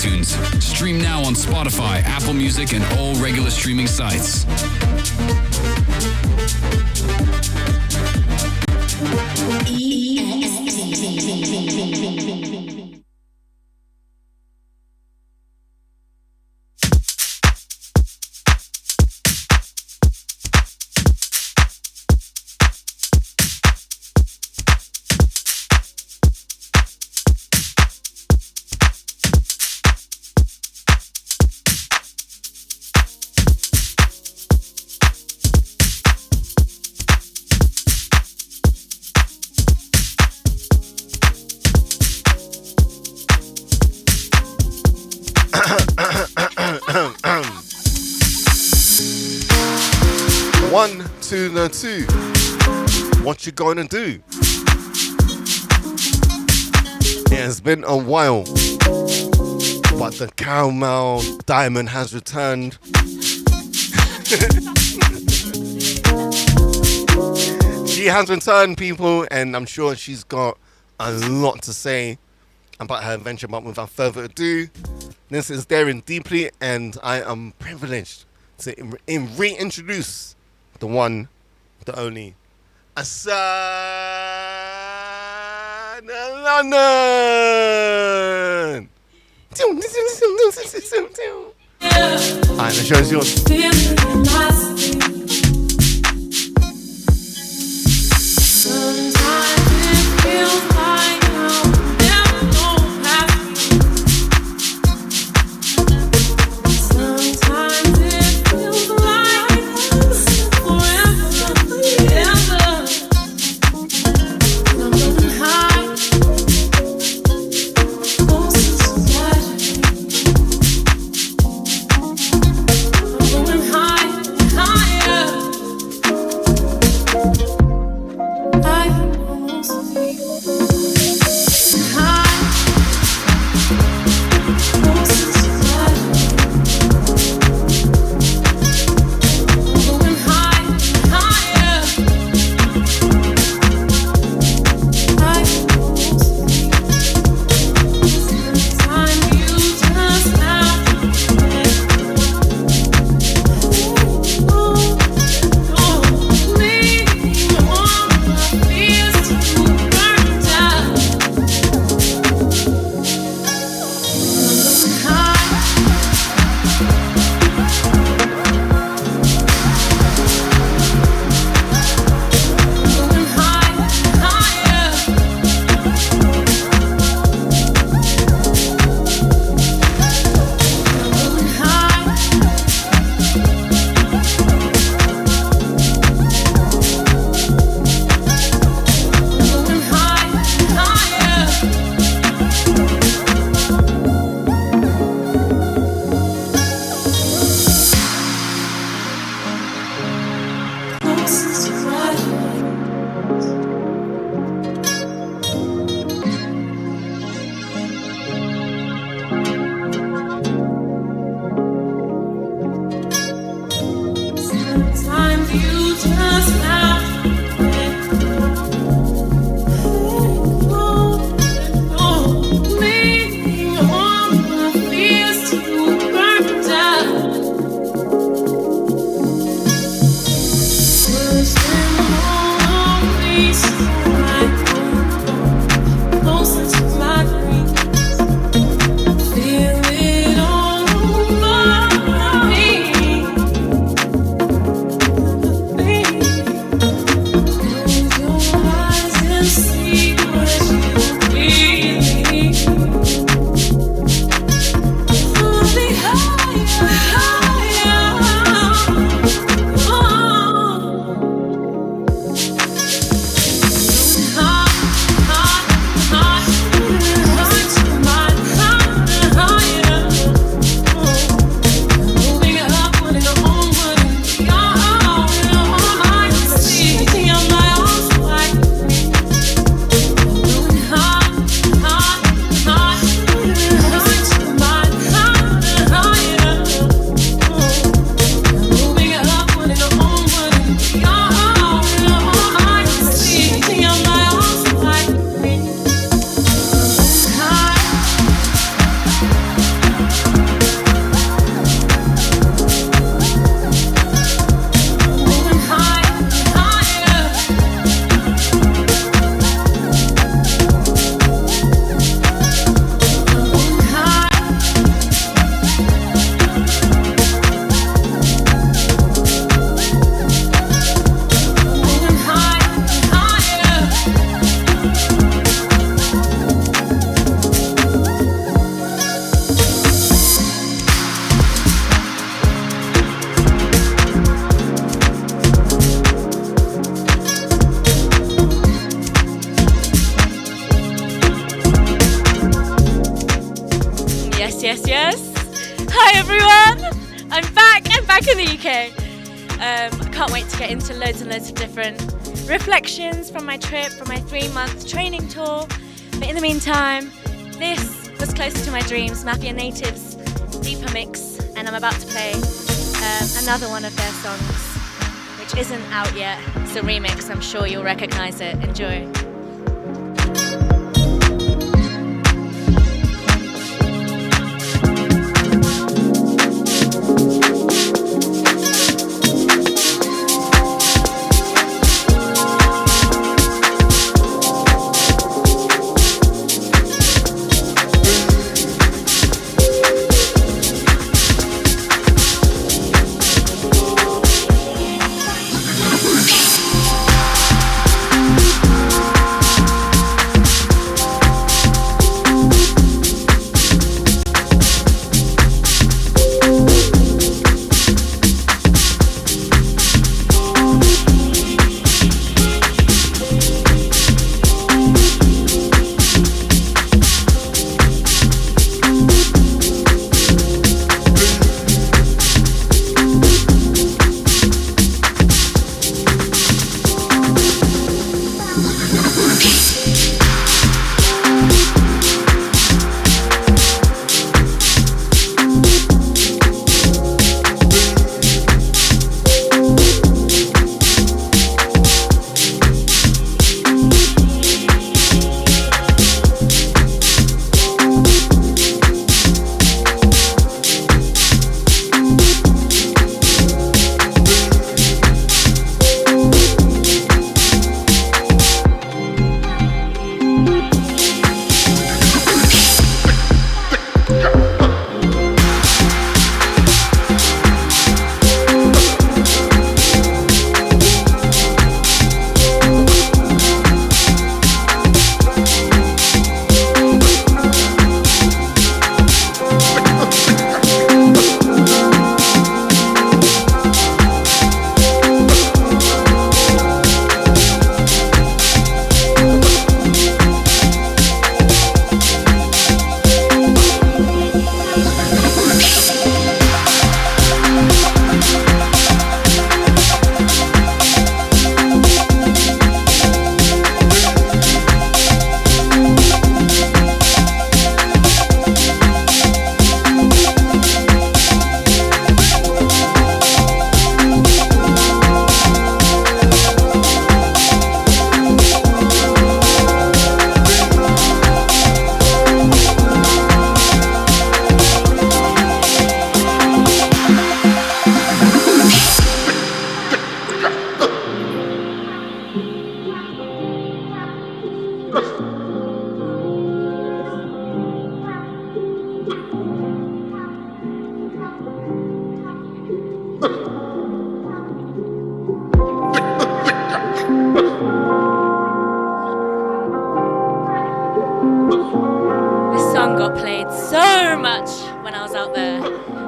iTunes. Stream now on Spotify, Apple Music, and all regular streaming sites. One, two, no two. What you gonna do? It has been a while, but the caramel diamond has returned. She has returned, people, and I'm sure she's got a lot to say about her adventure. But without further ado, this is Daring Deeply, and I am privileged to reintroduce the one, the only, ASANDA LDN. Alright, the show is yours. Yes. Hi everyone. I'm back in the UK. I can't wait to get into loads and loads of different reflections from my trip, from my 3-month training tour. But in the meantime, this was closer to my dreams, Mafia Natives' Deeper Mix, and I'm about to play another one of their songs, which isn't out yet. It's a remix, I'm sure you'll recognize it. Enjoy.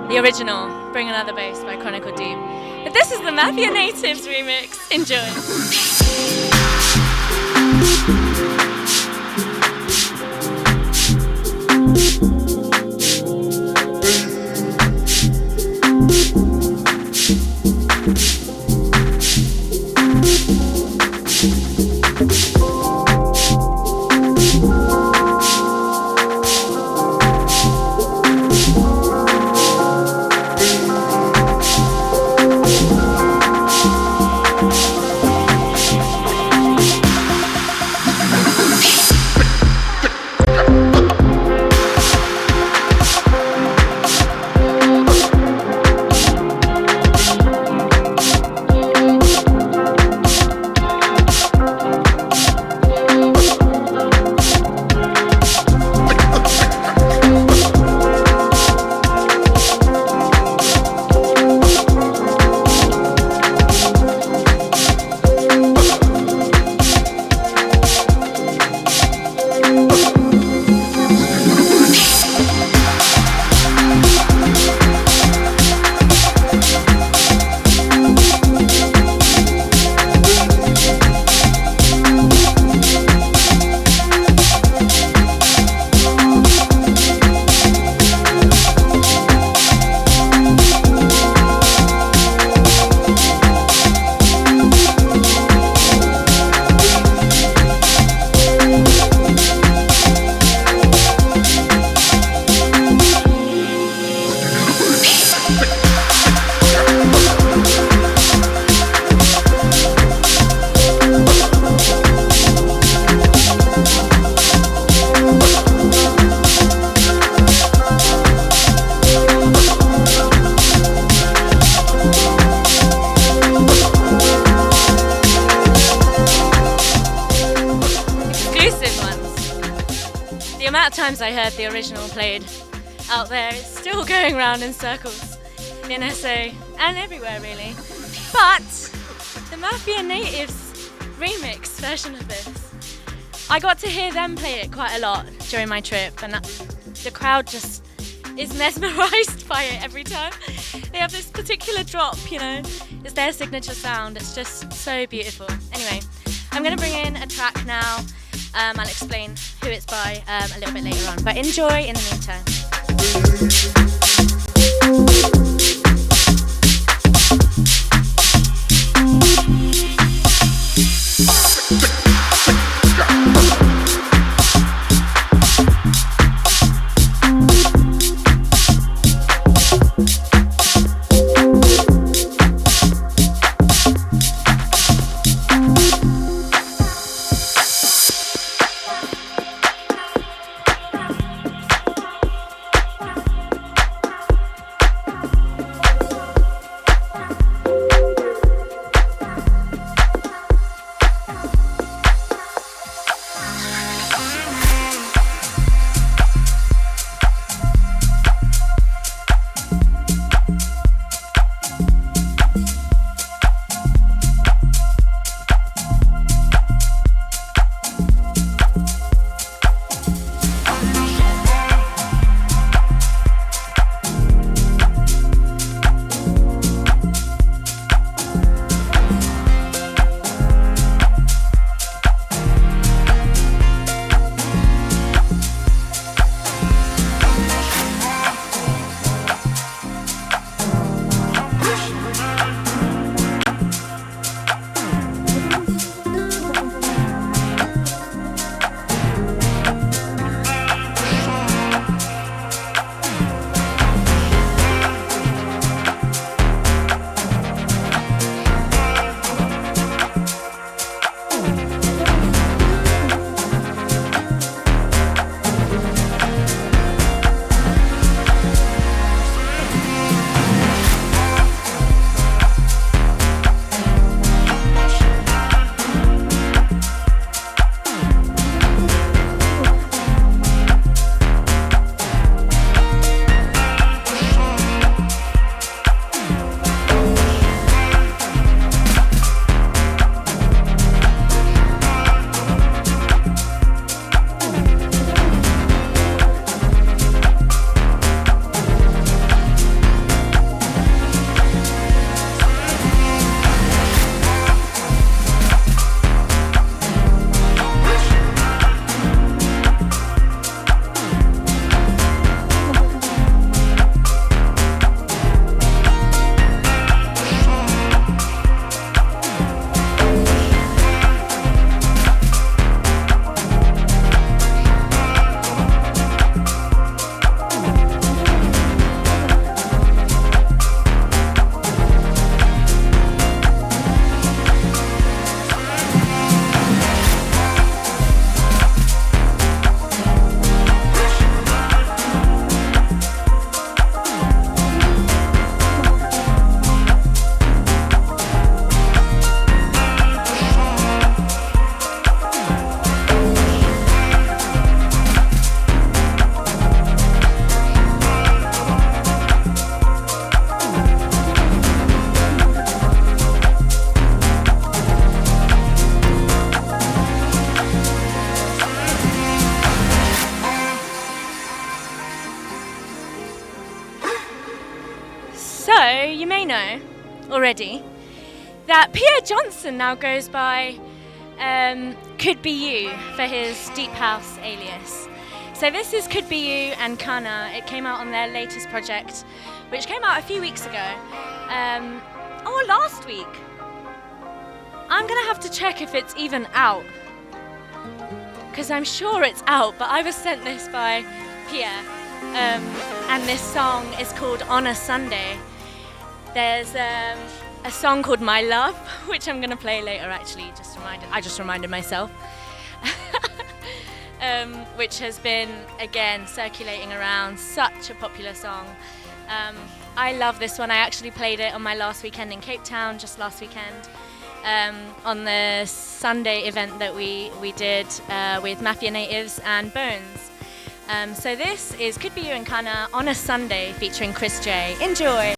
The original, Bring Another Bass by Chronicle Deep. But this is the Mafia Natives remix. Enjoy. times I heard the original played out there. It's still going round in circles in SA and everywhere really. But the Mafia Natives remix version of this, I got to hear them play it quite a lot during my trip, and the crowd just is mesmerised by it every time. They have this particular drop, you know, it's their signature sound. It's just so beautiful. Anyway, I'm going to bring in a track now. I'll explain who it's by a little bit later on, but enjoy in the meantime. You may know already that Pierre Johnson now goes by Could Be You for his Deep House alias. So this is Could Be You and Kana. It came out on their latest project, which came out a few weeks ago. Last week. I'm gonna have to check if it's even out, because I'm sure it's out, but I was sent this by Pierre, and this song is called On a Sunday. There's a song called My Love, which I'm gonna play later actually, I just reminded myself, which has been, again, circulating around, such a popular song. I love this one. I actually played it on my last weekend in Cape Town, just last weekend, on the Sunday event that we did with Mafia Natives and Bones. So this is Could Be You and Kana on a Sunday featuring Chris J. Enjoy!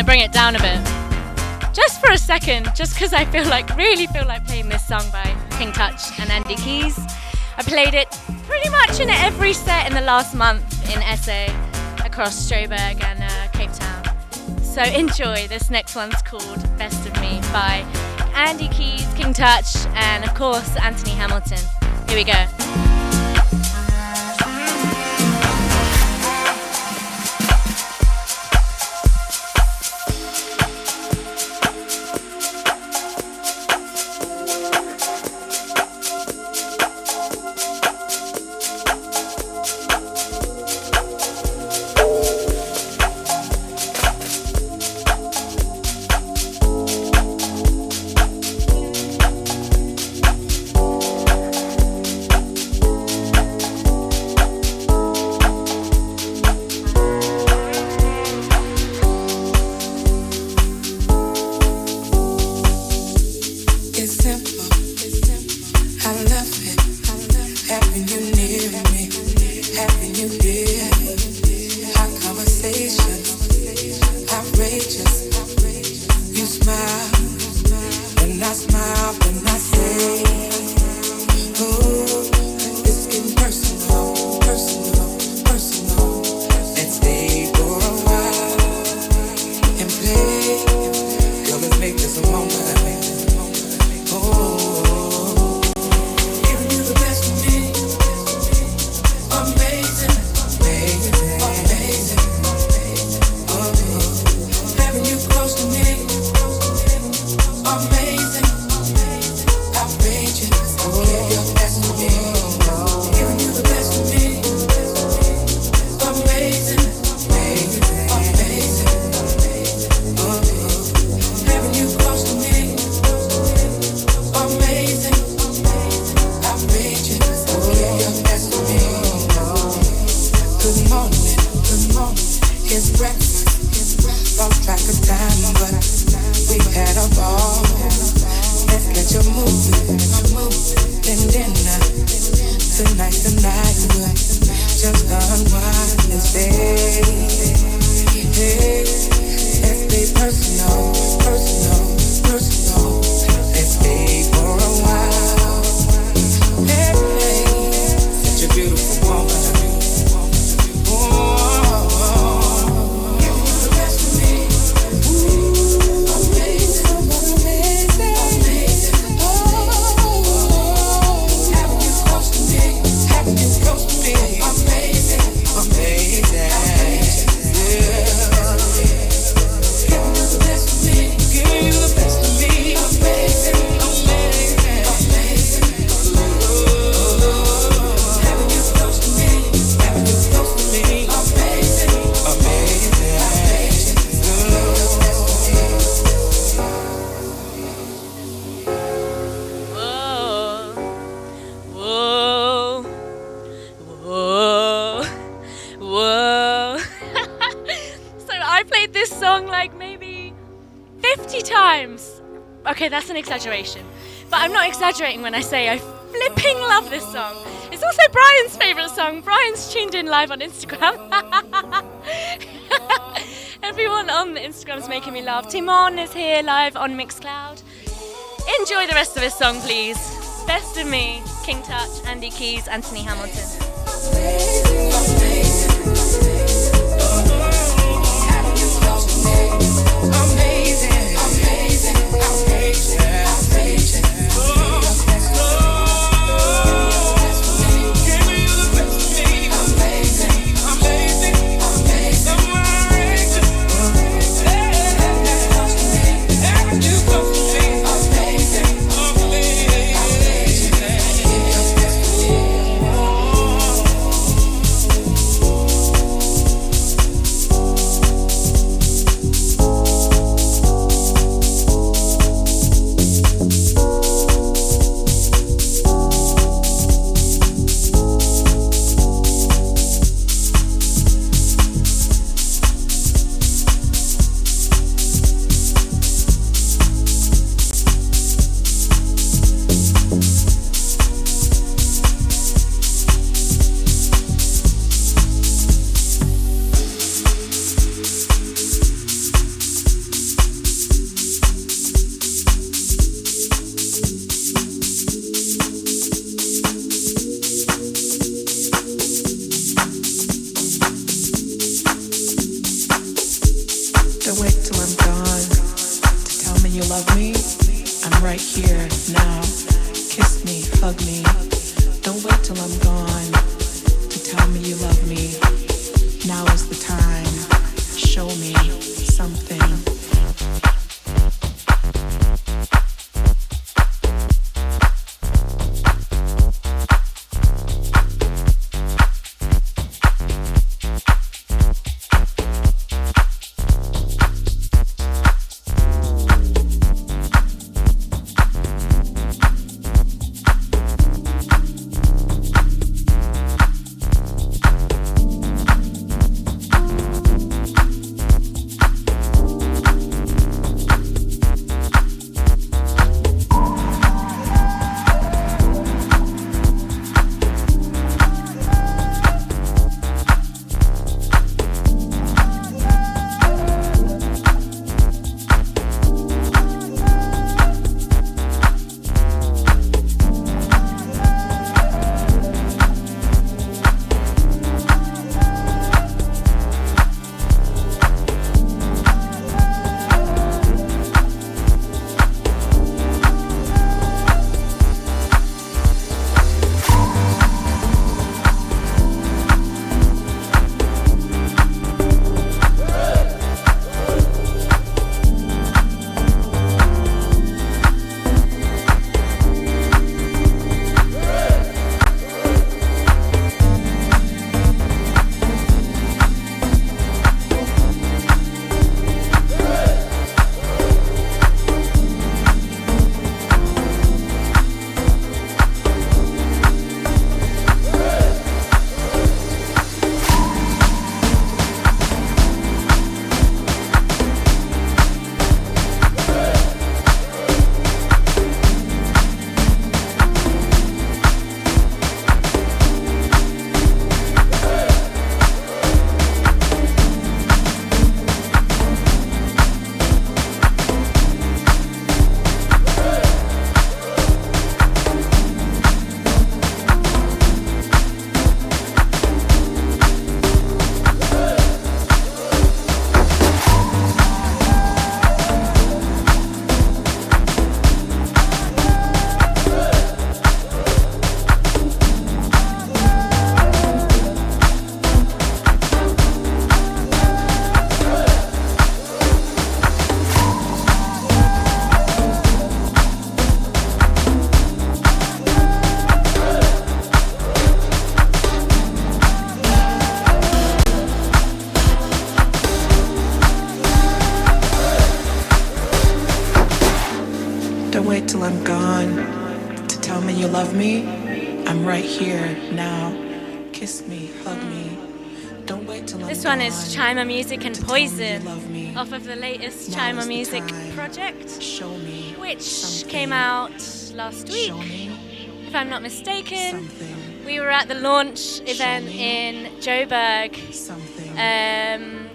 Bring it down a bit. Just for a second, just because I really feel like playing this song by King Touch and Andy Keys. I played it pretty much in every set in the last month in SA, across Joburg and Cape Town. So enjoy. This next one's called Best of Me by Andy Keys, King Touch, and of course Anthony Hamilton. Here we go. Whoa. So I played this song like maybe 50 times. Okay, that's an exaggeration. But I'm not exaggerating when I say I flipping love this song. It's also Brian's favourite song. Brian's tuned in live on Instagram. Everyone on the Instagram's making me laugh. Timon is here live on Mixcloud. Enjoy the rest of this song, please. Best of Me, King Touch, Andy Keys, Anthony Hamilton. till I'm gone, to tell me you love me. I'm right here now. Kiss me, hug me. Don't wait till This I'm one is gone Chima Music and to tell me you Poison, love me. off of the latest Now Chima is the Music time. project, Show me which something. came out last week, Show me if I'm not mistaken. something. We were at the launch event in Joburg Something.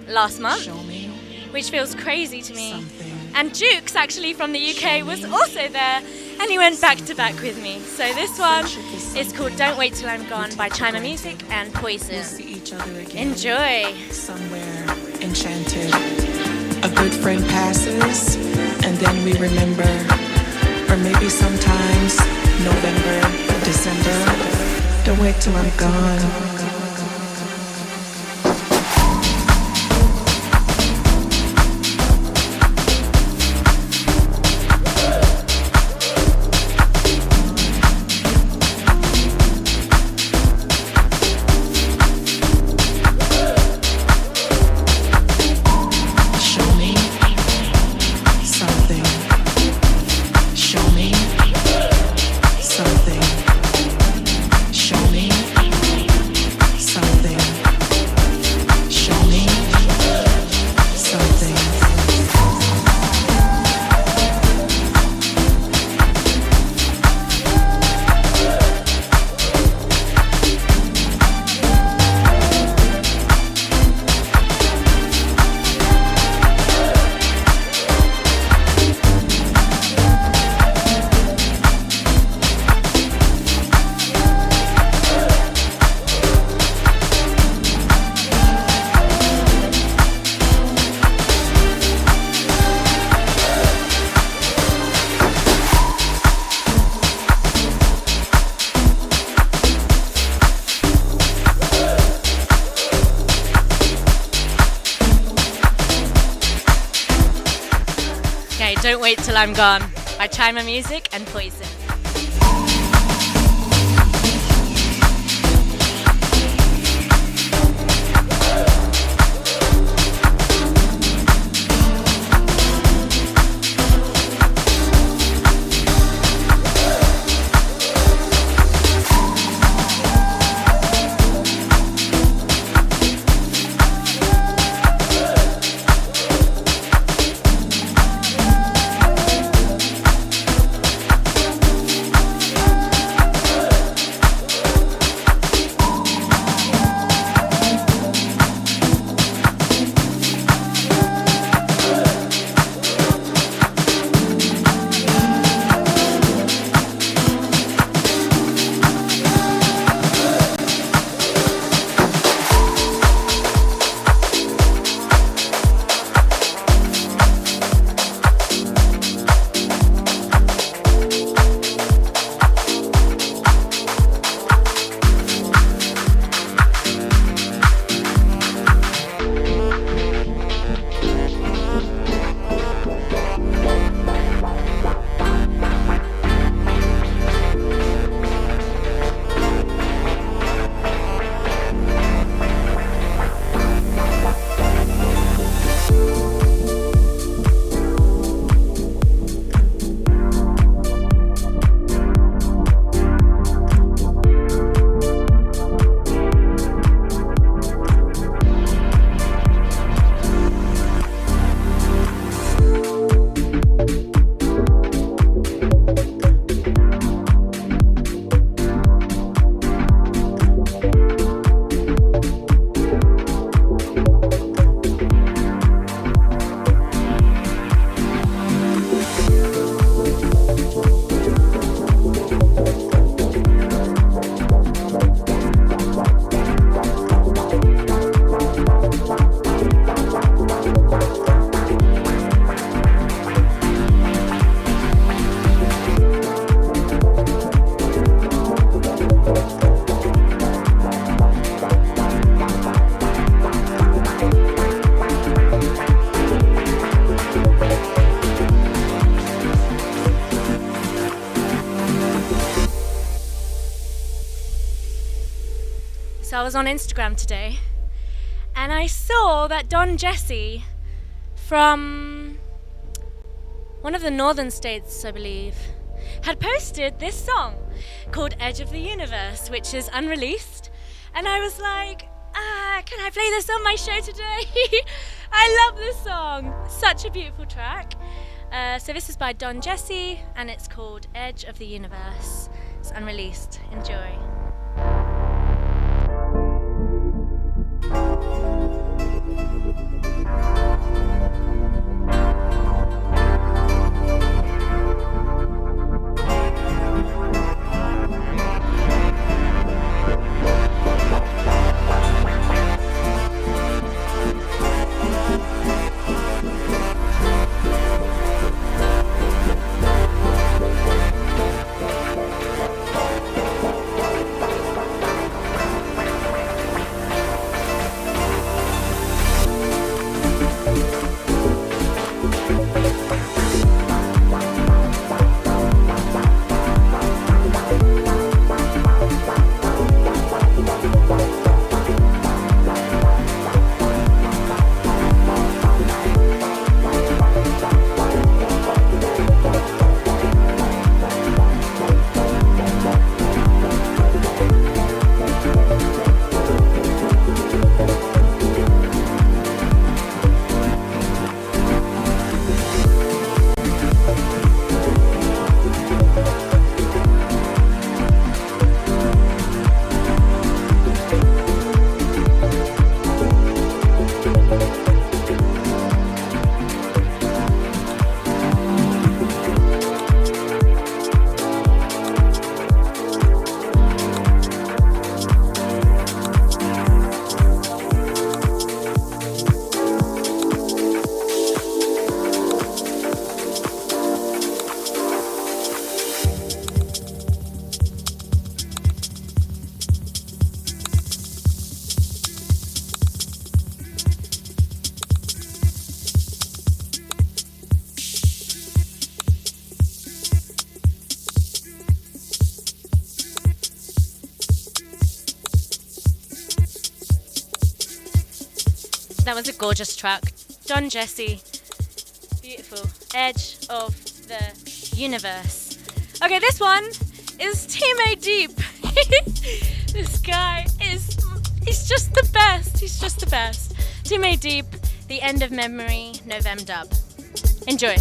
last month, Show me which feels crazy to me. something. And Jukes, actually from the UK, was also there, and he went back to back with me. So this one is called Don't Wait Till I'm Gone by Chima Music and We'll Poison. see each other again. Enjoy. Somewhere enchanted. A good friend passes, and then we remember. Or maybe sometimes November, December. Don't wait till I'm gone. Show me something. Show me something. Show me something. Show me something. Okay, Don't Wait Till I'm Gone by Chima Music and Poison. So I was on Instagram today and I saw that Don Jesse from one of the northern states, I believe, had posted this song called Edge of the Universe, which is unreleased. And I was like, Can I play this on my show today? I love this song. Such a beautiful track. So this is by Don Jesse and it's called Edge of the Universe. It's unreleased. Enjoy. That was a gorgeous track. Don Jesse. Beautiful. Edge of the Universe. Okay, this one is Team A Deep. This guy he's just the best. He's just the best. Team A Deep, The End of Memory, November dub. Enjoy.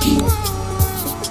Whoa, whoa.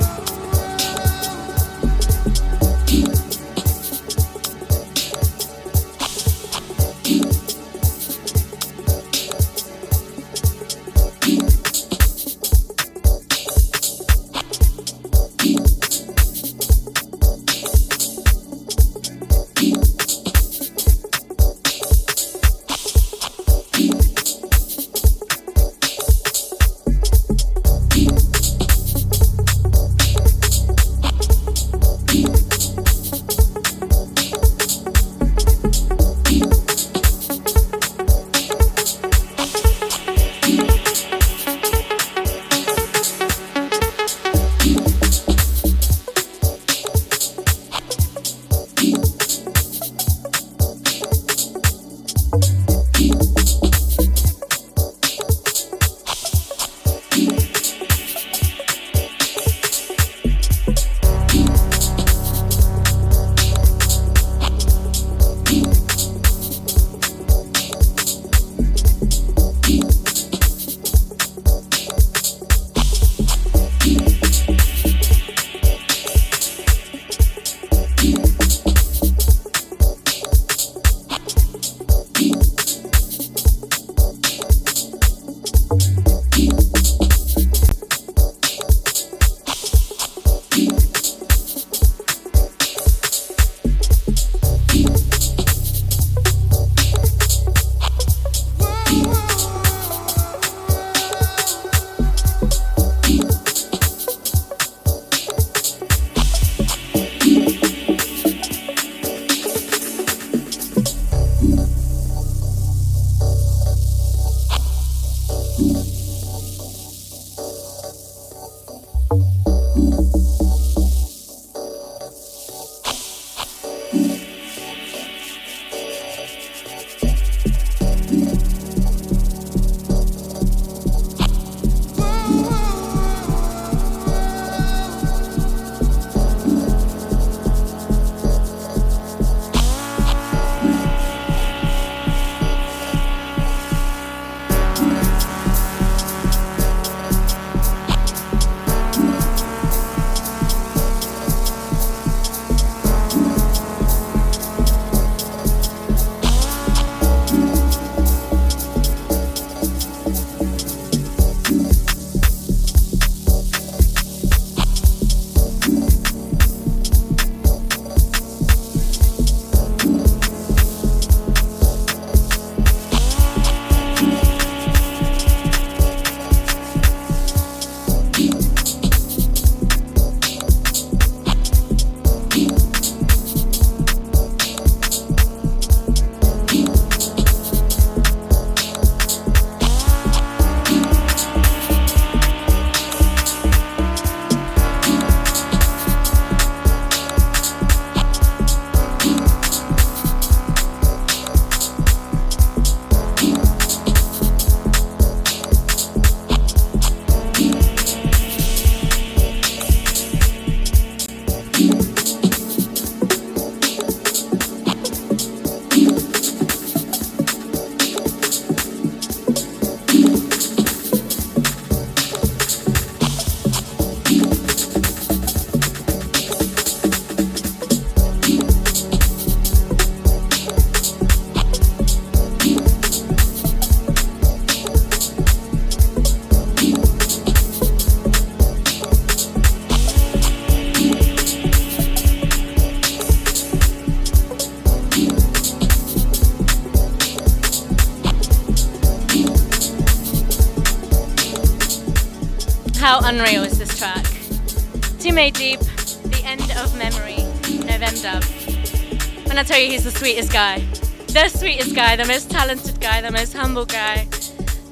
How unreal is this track? Team Deep, The End of Memory, November. When I tell you he's the sweetest guy, the most talented guy, the most humble guy.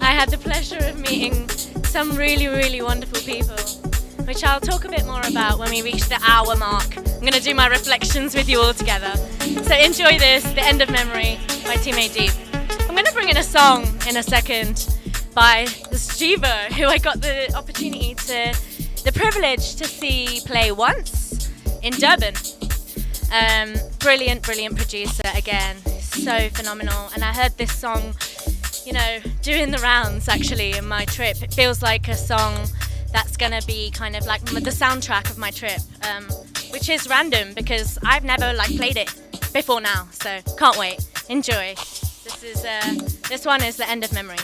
I had the pleasure of meeting some really, really wonderful people, which I'll talk a bit more about when we reach the hour mark. I'm going to do my reflections with you all together. So enjoy this, The End of Memory by Team Deep. I'm going to bring in a song in a second by this Jiva, who I got the opportunity the privilege to see play once in Durban. Brilliant producer again, so phenomenal. And I heard this song, doing the rounds actually in my trip. It feels like a song that's gonna be kind of like the soundtrack of my trip, which is random because I've never played it before now. So can't wait. Enjoy. This one is The End of Memory.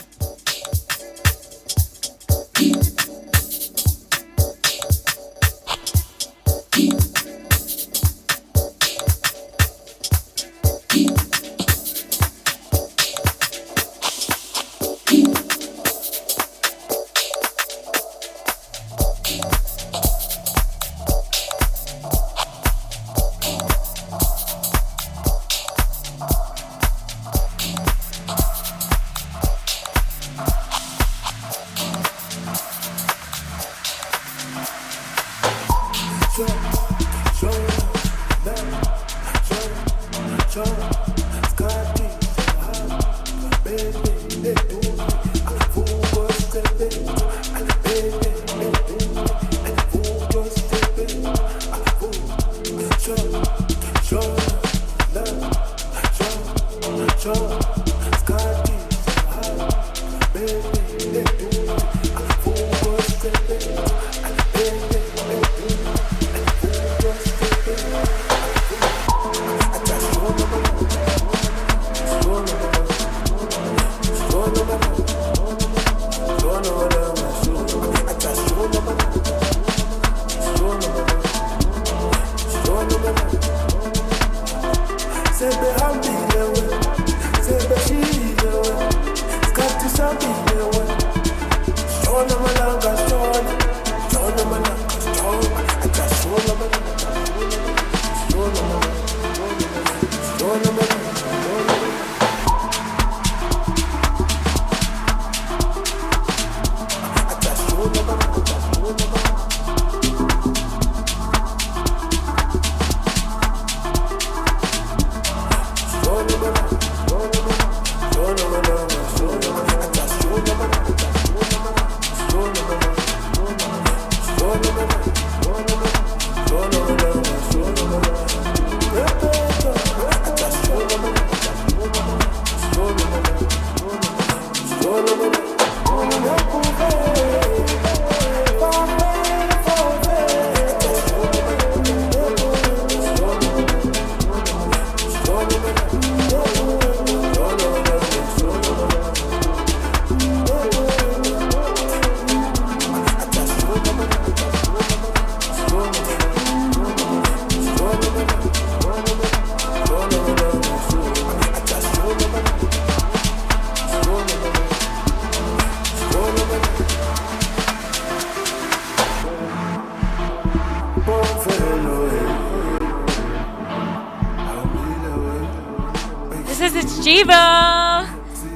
This is Jiva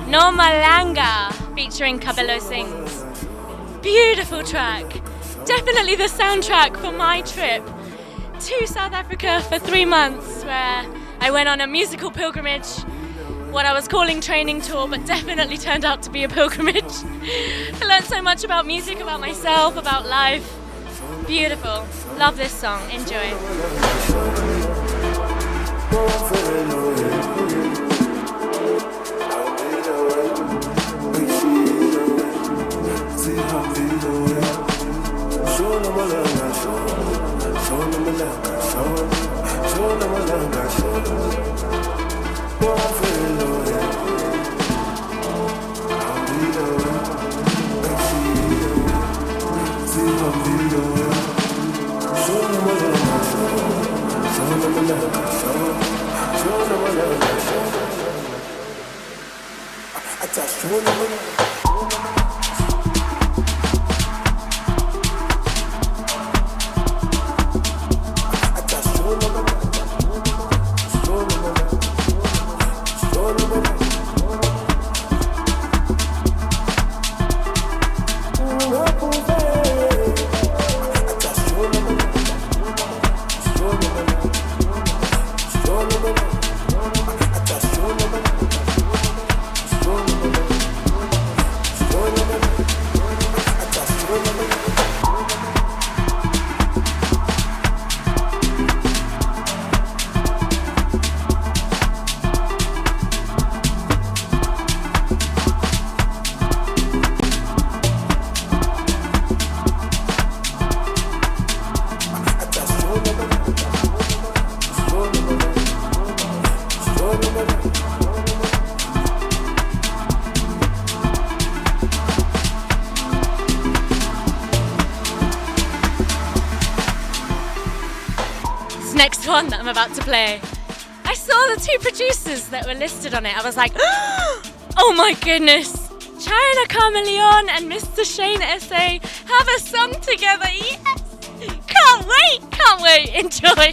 No Malanga featuring Kabelo Sings. Beautiful track. Definitely the soundtrack for my trip to South Africa for 3 months, where I went on a musical pilgrimage, what I was calling training tour, but definitely turned out to be a pilgrimage. I learned so much about music, about myself, about life. Beautiful. Love this song. Enjoy. next one that I'm about to play. I saw the two producers that were listed on it. I was like, oh my goodness. China Chameleon and Mr. Shane S.A. have a song together. Yes! Can't wait. Enjoy.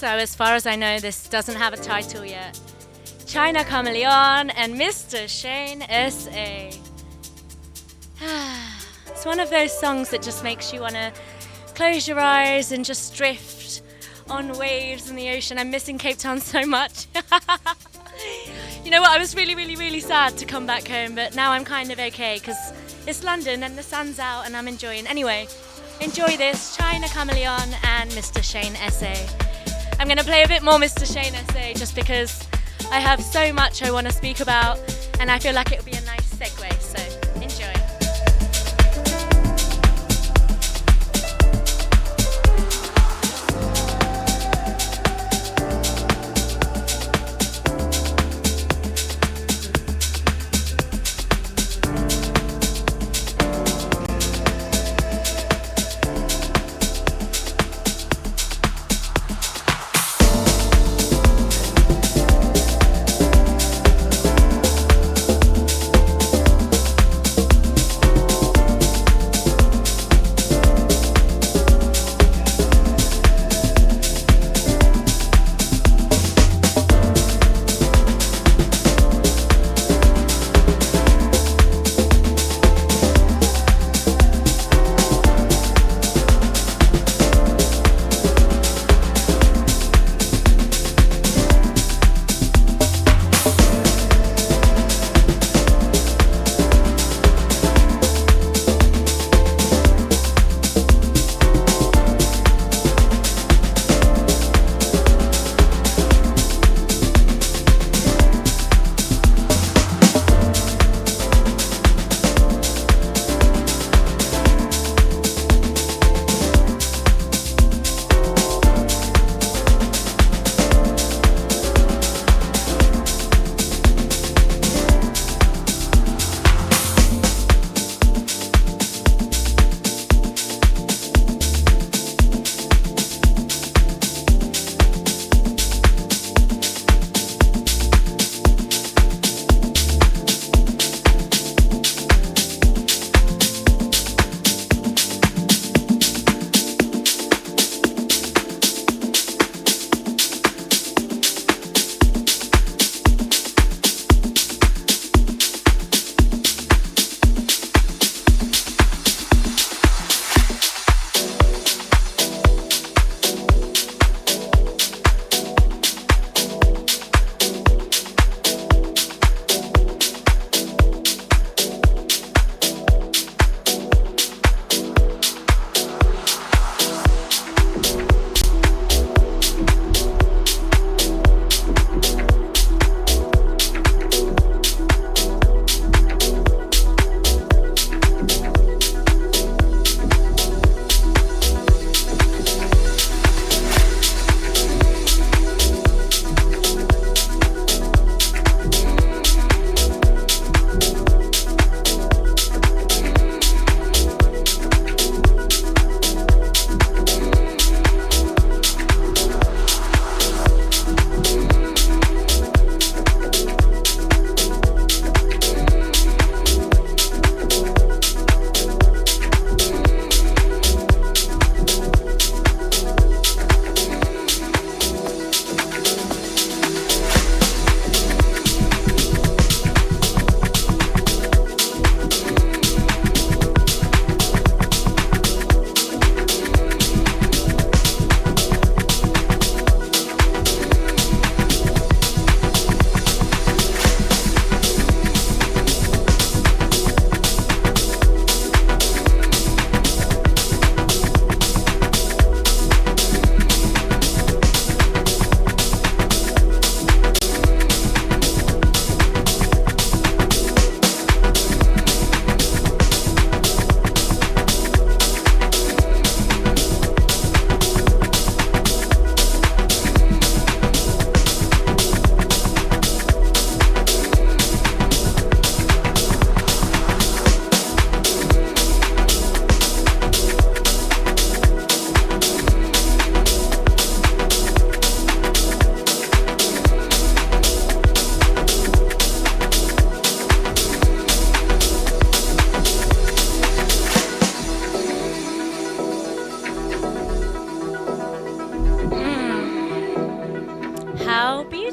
So as far as I know, this doesn't have a title yet. China Chameleon and Mr. Shane S.A. It's one of those songs that just makes you want to close your eyes and just drift on waves in the ocean. I'm missing Cape Town so much. You know what, I was really sad to come back home, but now I'm kind of okay because it's London and the sun's out and I'm enjoying. Anyway, enjoy this, China Chameleon and Mr. Shane S.A. I'm going to play a bit more Mr. Shane S.A. just because I have so much I want to speak about and I feel like it would be a nice segue, so enjoy.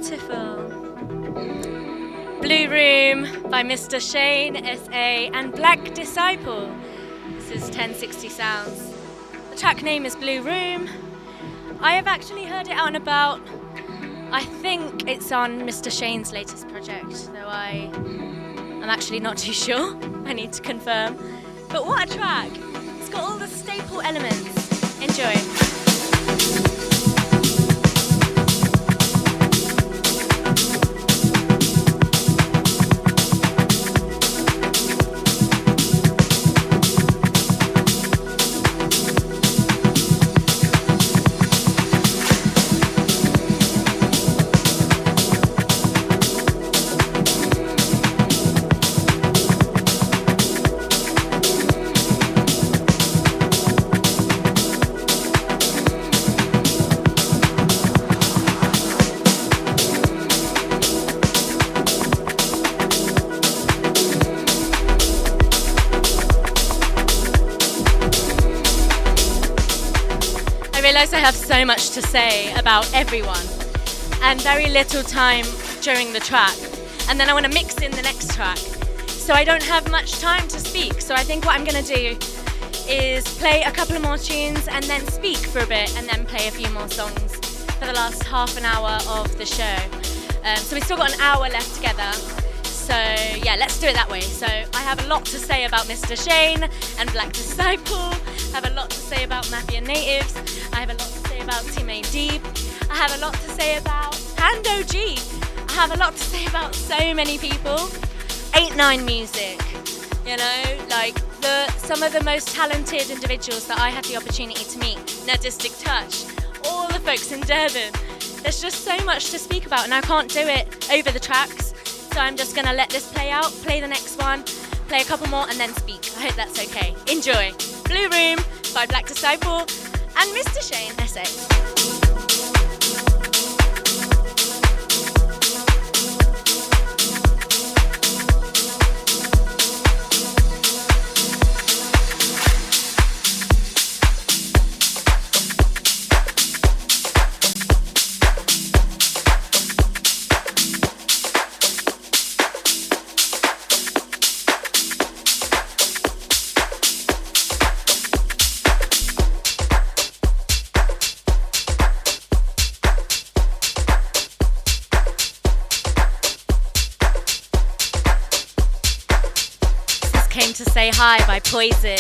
Beautiful. Blue Room by Mr. Shane, S.A. and Black Disciple. This is 1060 Sounds. The track name is Blue Room. I have actually heard it out and about. I think it's on Mr. Shane's latest project, though I'm actually not too sure. I need to confirm. But what a track. It's got all the staple elements. Enjoy. I have so much to say about everyone and very little time during the track, and then I want to mix in the next track, so I don't have much time to speak. So I think what I'm going to do is play a couple of more tunes and then speak for a bit and then play a few more songs for the last half an hour of the show. So we've still got an hour left together. So yeah, let's do it that way. So I have a lot to say about Mr. Shane and Black Disciple. I have a lot to say about Mafia Natives. I have a lot to say about Team AD. I have a lot to say about Pando G. I have a lot to say about so many people. 8-9 Music, you know, like some of the most talented individuals that I had the opportunity to meet. Nerdistic Touch, all the folks in Durban. There's just so much to speak about, and I can't do it over the tracks. So I'm just gonna let this play out, play the next one, play a couple more, and then speak. I hope that's okay. Enjoy. Blue Room by Black Disciple and Mr. Shane, S.A. Came to Say Hi by Poison.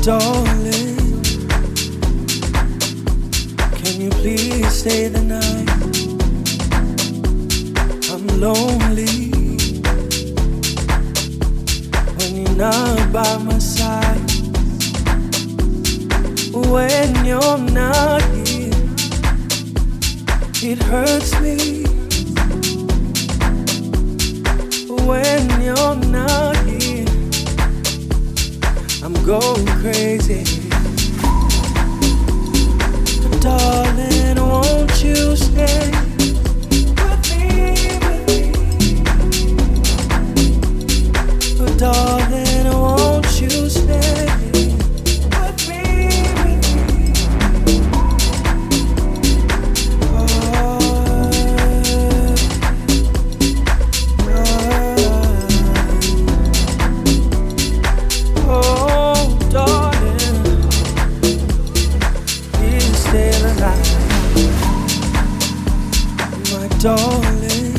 Darling, can you please stay the night? I'm lonely when you're not by my side. When you're not here, it hurts me. When you're not here, I'm going crazy. But darling, won't you stay with me? But darling, won't you stay with me? Darling,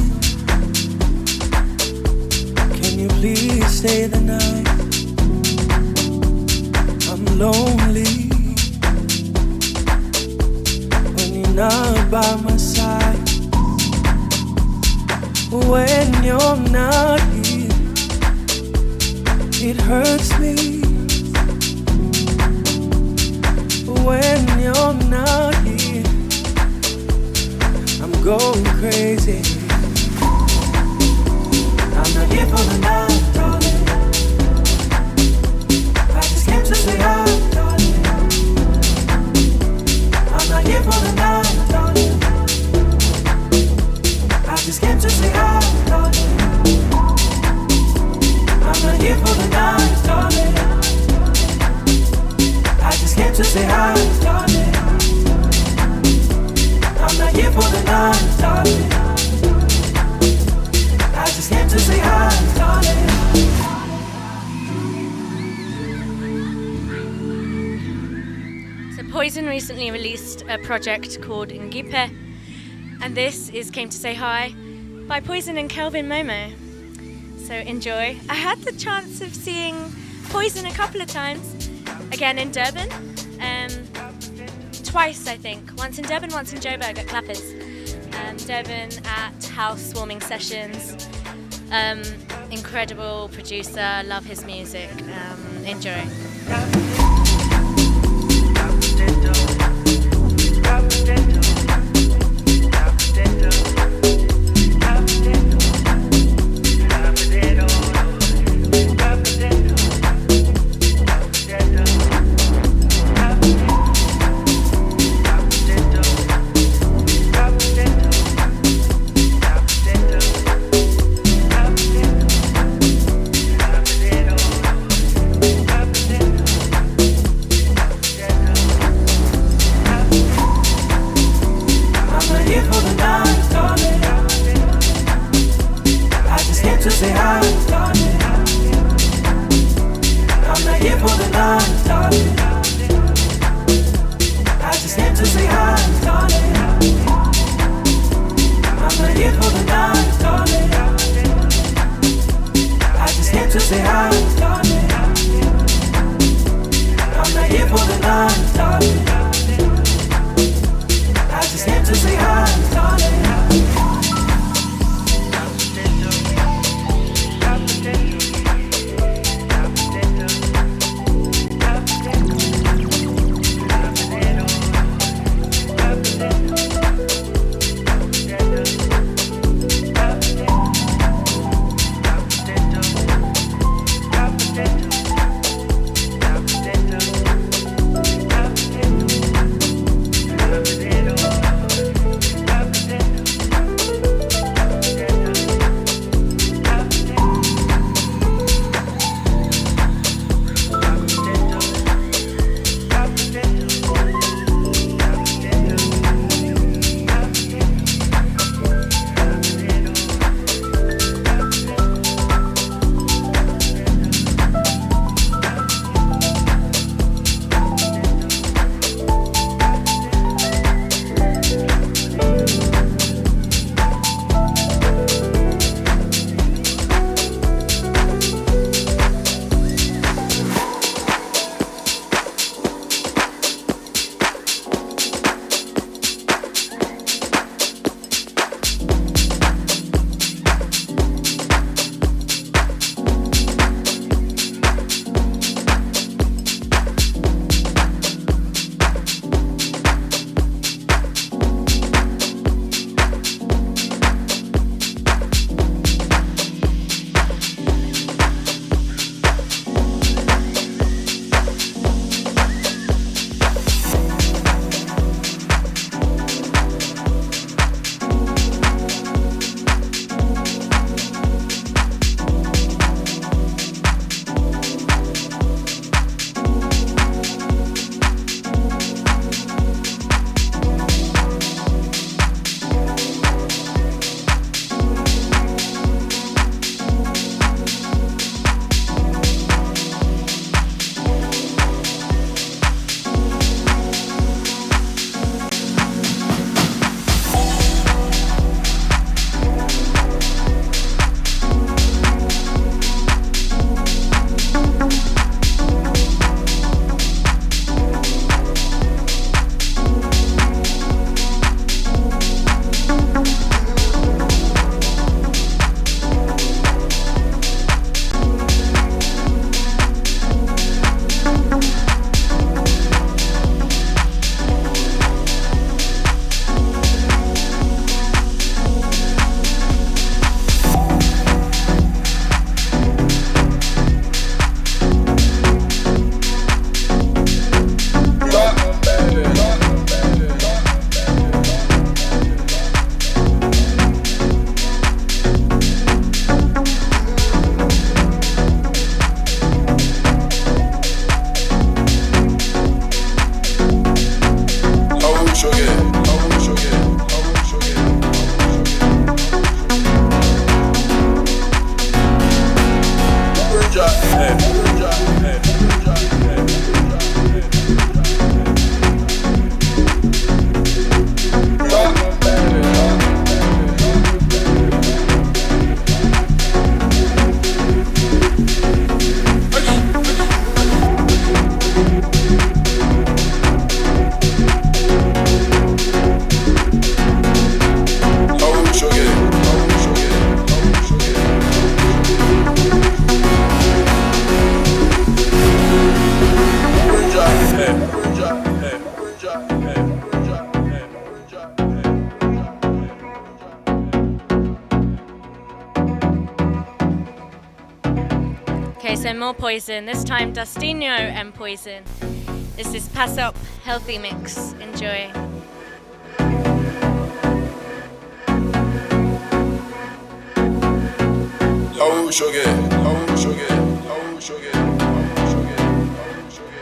can you please stay the night? I'm lonely when you're not by my side. When you're not here, It hurts me when you're not here. I'm going crazy. I'm not here for the night, darling. I just came to say hi, darling. I'm not here for the night, darling. I just came to say hi, darling. I'm not here for the night, darling. I just came to say hi, darling. I'm not here for the night, darling. I just came to say hi, darling. So Poison recently released a project called Ngipe, and this is Came to Say Hi by Poison and Kelvin Momo. So enjoy. I had the chance of seeing Poison a couple of times, again in Durban, twice I think, once in Durban, once in Joburg at Clappers. Durban at House Warming Sessions. Incredible producer, love his music. Enjoy. Say hi, darling. I'm not here for the night, darling. I just came to say hi, darling. I'm not here for the night, darling. I just came to say hi, darling. I'm not here for the night, darling. I just came to say hi, darling. so more Poison. This time Dustino and Poison. This is Pass Up Healthy Mix. Enjoy. Oh, sugar, oh, sugar, oh, sugar, oh, sugar, oh, sugar.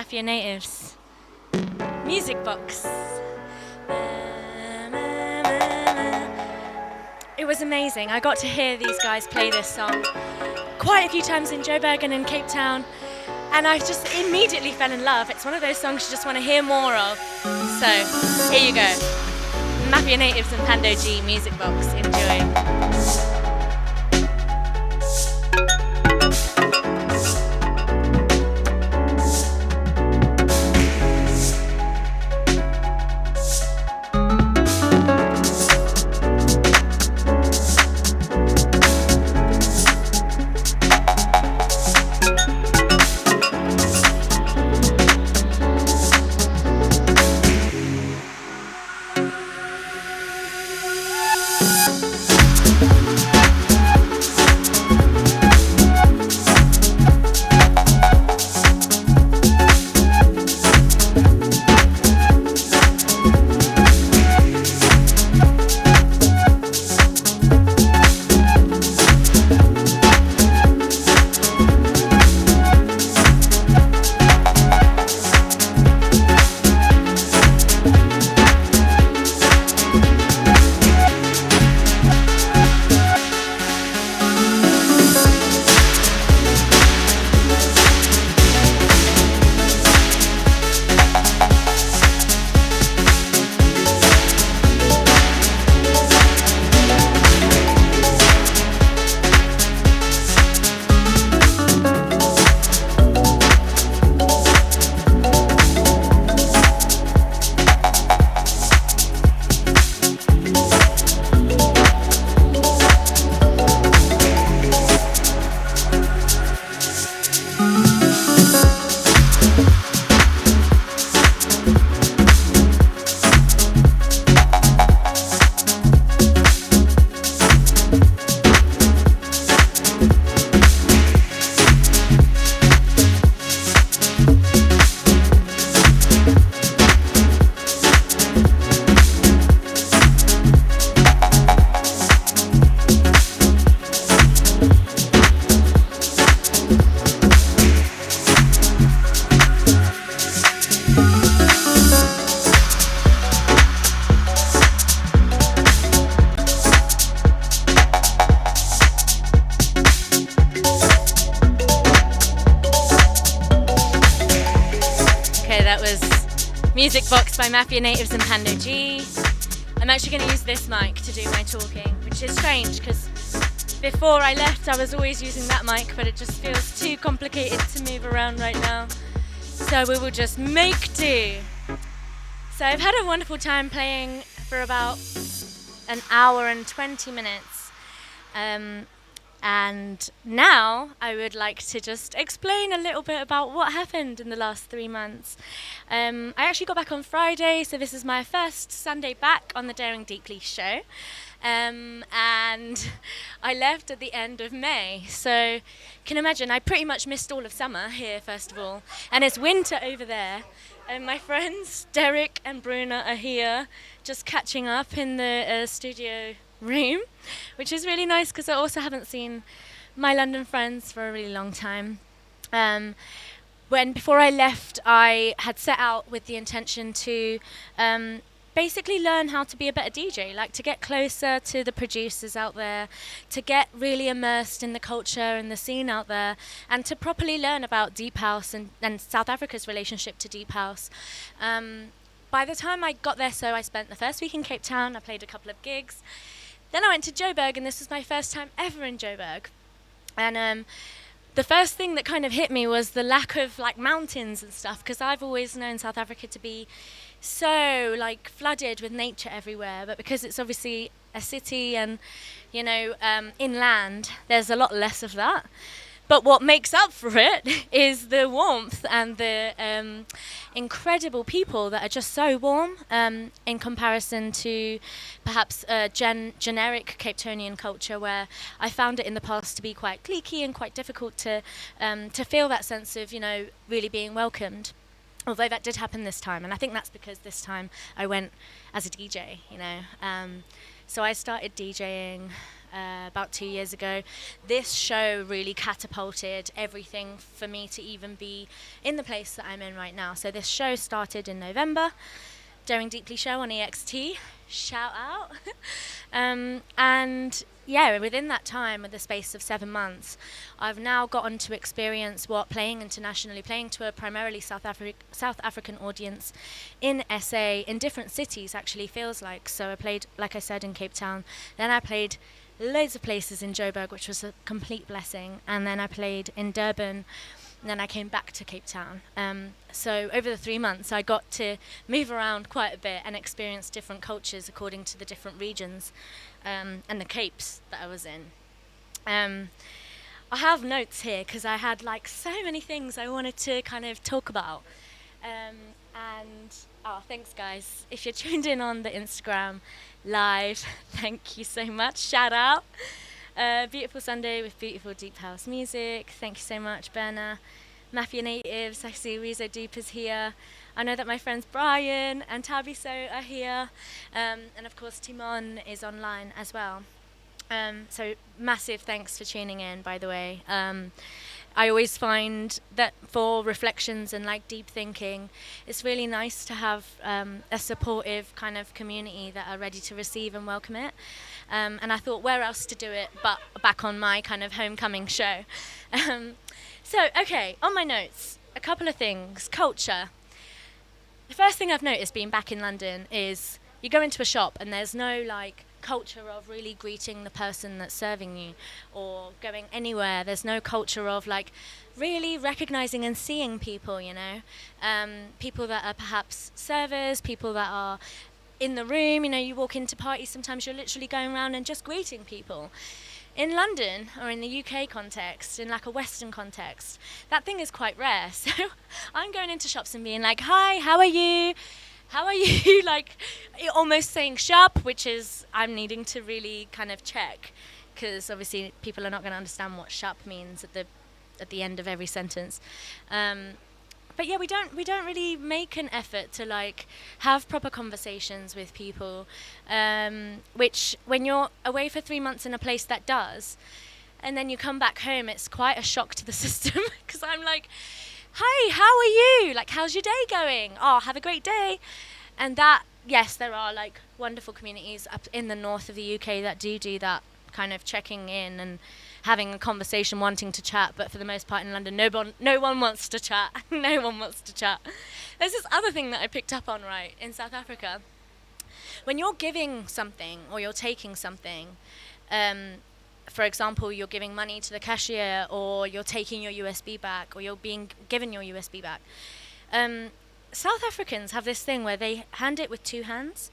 Mafia Natives. Music Box. It was amazing. I got to hear these guys play this song quite a few times in Joburg and in Cape Town, and I just immediately fell in love. It's one of those songs you just want to hear more of. So, here you go. Mafia Natives and Pando G, Music Box. Enjoy. Music Box by Mafia Natives and Pando G. I'm actually going to use this mic to do my talking, which is strange because before I left I was always using that mic, but it just feels too complicated to move around right now. So we will just make do. So I've had a wonderful time playing for about an hour and 20 minutes. And now I would like to just explain a little bit about what happened in the last 3 months. I actually got back on Friday, so this is my first Sunday back on the Daring Deeply show. And I left at the end of May. So you can imagine I pretty much missed all of summer here, first of all. And it's winter over there. And my friends Derek and Bruna are here just catching up in the studio room, which is really nice because I also haven't seen my London friends for a really long time. Before I left, I had set out with the intention to basically learn how to be a better DJ, like to get closer to the producers out there, to get really immersed in the culture and the scene out there, and to properly learn about Deep House and South Africa's relationship to Deep House. By the time I got there, so I spent the first week in Cape Town, I played a couple of gigs. Then I went to Joburg, and this was my first time ever in Joburg. And the first thing that kind of hit me was the lack of like mountains and stuff, because I've always known South Africa to be so like flooded with nature everywhere, but because it's obviously a city and inland, there's a lot less of that. But what makes up for it is the warmth and the incredible people that are just so warm in comparison to perhaps generic Cape Townian culture, where I found it in the past to be quite cliquey and quite difficult to feel that sense of, really being welcomed. Although that did happen this time, and I think that's because this time I went as a DJ, So I started DJing about 2 years ago. This show really catapulted everything for me to even be in the place that I'm in right now. So this show started in November, Daring Deeply show on EXT, shout out. And yeah, within that time, with the space of 7 months, I've now gotten to experience what playing internationally, playing to a primarily South African audience in SA, in different cities, actually feels like. So I played, like I said, in Cape Town. Then I played loads of places in Joburg, which was a complete blessing. And then I played in Durban. And then I came back to Cape Town. So over the 3 months, I got to move around quite a bit and experience different cultures according to the different regions and the capes that I was in. I have notes here because I had like so many things I wanted to kind of talk about. Thanks guys. If you're tuned in on the Instagram live, thank you so much. Shout out. Beautiful Sunday with beautiful deep house music. Thank you so much, Berna. Mafia Natives, I see Rizo Deep is here. I know that my friends Brian and Tabiso are here. And of course Timon is online as well. So massive thanks for tuning in, by the way. I always find that for reflections and like deep thinking, it's really nice to have a supportive kind of community that are ready to receive and welcome it. And I thought, where else to do it but back on my kind of homecoming show. So, okay, on my notes, a couple of things. Culture. The first thing I've noticed being back in London is you go into a shop and there's no like culture of really greeting the person that's serving you or going anywhere. There's no culture of like really recognizing and seeing people, you know, people that are perhaps servers, people that are in the room. You know, you walk into parties, sometimes you're literally going around and just greeting people. In London, or in the UK context, in like a Western context, that thing is quite rare. So I'm going into shops and being like, hi, how are you? How are you? Like, almost saying shop, which is I'm needing to really kind of check, because obviously people are not going to understand what shop means at the end of every sentence. But yeah, we don't really make an effort to like have proper conversations with people, which when you're away for 3 months in a place that does, and then you come back home, it's quite a shock to the system, because I'm like, hi, how are you? Like, how's your day going? Oh, have a great day. And that, yes, there are like wonderful communities up in the north of the UK that do that kind of checking in and having a conversation, wanting to chat, but for the most part in London, no one wants to chat. No one wants to chat. There's this other thing that I picked up on, right, in South Africa. When you're giving something or you're taking something, for example, you're giving money to the cashier or you're taking your USB back or you're being given your USB back. South Africans have this thing where they hand it with 2 hands,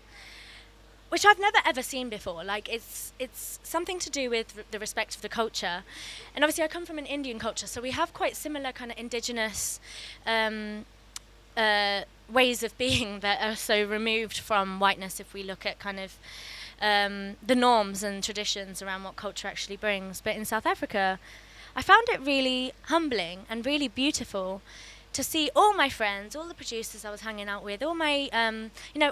which I've never ever seen before. Like it's something to do with the respect of the culture. And obviously I come from an Indian culture, so we have quite similar kind of indigenous ways of being that are so removed from whiteness if we look at kind of the norms and traditions around what culture actually brings. But in South Africa, I found it really humbling and really beautiful to see all my friends, all the producers I was hanging out with, all my,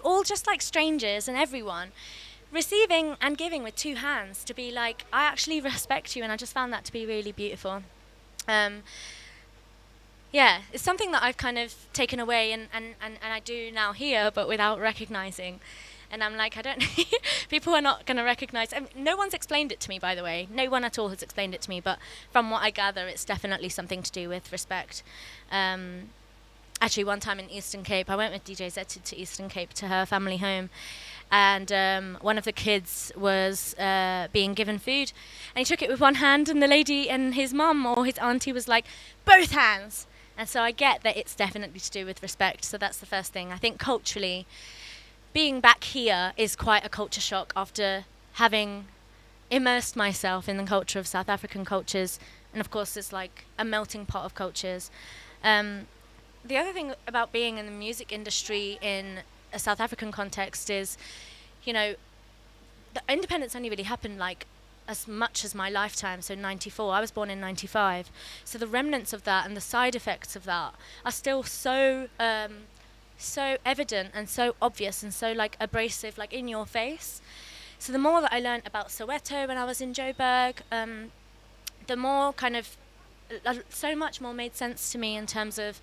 all just like strangers and everyone receiving and giving with 2 hands, to be like, I actually respect you, and I just found that to be really beautiful. Yeah, it's something that I've kind of taken away and I do now here, but without recognizing. And I'm like, I don't know, people are not going to recognize. No one's explained it to me, by the way. No one at all has explained it to me, but from what I gather, it's definitely something to do with respect. Actually, one time in Eastern Cape, I went with DJ Z to Eastern Cape to her family home, and one of the kids was being given food, and he took it with 1 hand, and the lady and his mum or his auntie was like, both hands. And so I get that it's definitely to do with respect. So that's the first thing. I think culturally, being back here is quite a culture shock after having immersed myself in the culture of South African cultures. And of course, it's like a melting pot of cultures. The other thing about being in the music industry in a South African context is, you know, the independence only really happened like as much as my lifetime, so 94. I was born in 95. So the remnants of that and the side effects of that are still so evident and so obvious and so like abrasive, like in your face. So the more that I learned about Soweto when I was in Joburg, the more kind of so much more made sense to me in terms of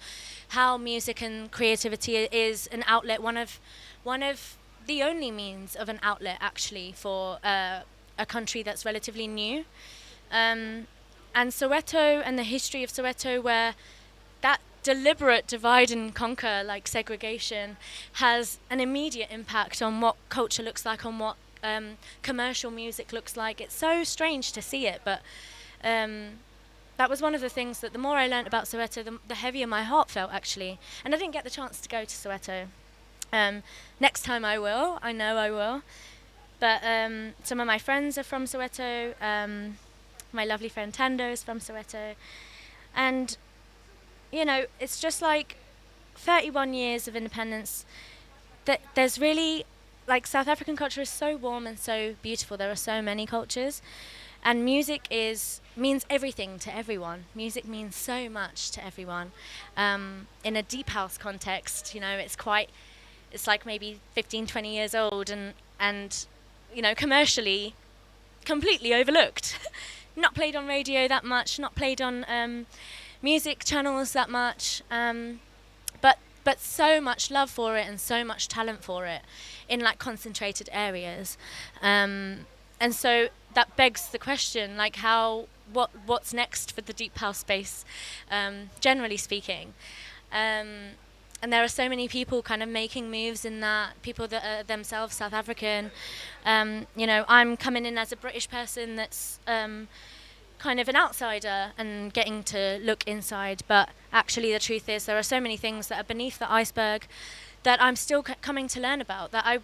how music and creativity is an outlet, one of the only means of an outlet actually for a country that's relatively new. And Soweto and the history of Soweto, where that deliberate divide and conquer, like segregation, has an immediate impact on what culture looks like, on what commercial music looks like. It's so strange to see it, but that was one of the things that the more I learnt about Soweto, the heavier my heart felt, actually. And I didn't get the chance to go to Soweto. Next time I will. I know I will. But some of my friends are from Soweto. My lovely friend Tando is from Soweto. And, you know, it's just like 31 years of independence. That there's really, like, South African culture is so warm and so beautiful. There are so many cultures. And music means everything to everyone. Music means so much to everyone. In a deep house context, you know, it's like maybe 15, 20 years old and you know, commercially completely overlooked. Not played on radio that much, not played on music channels that much, but so much love for it and so much talent for it in like concentrated areas. And so that begs the question, like what's next for the deep house space, generally speaking. And there are so many people kind of making moves in that, people that are themselves South African. You know, I'm coming in as a British person that's kind of an outsider and getting to look inside. But actually the truth is there are so many things that are beneath the iceberg that I'm still coming to learn about, that I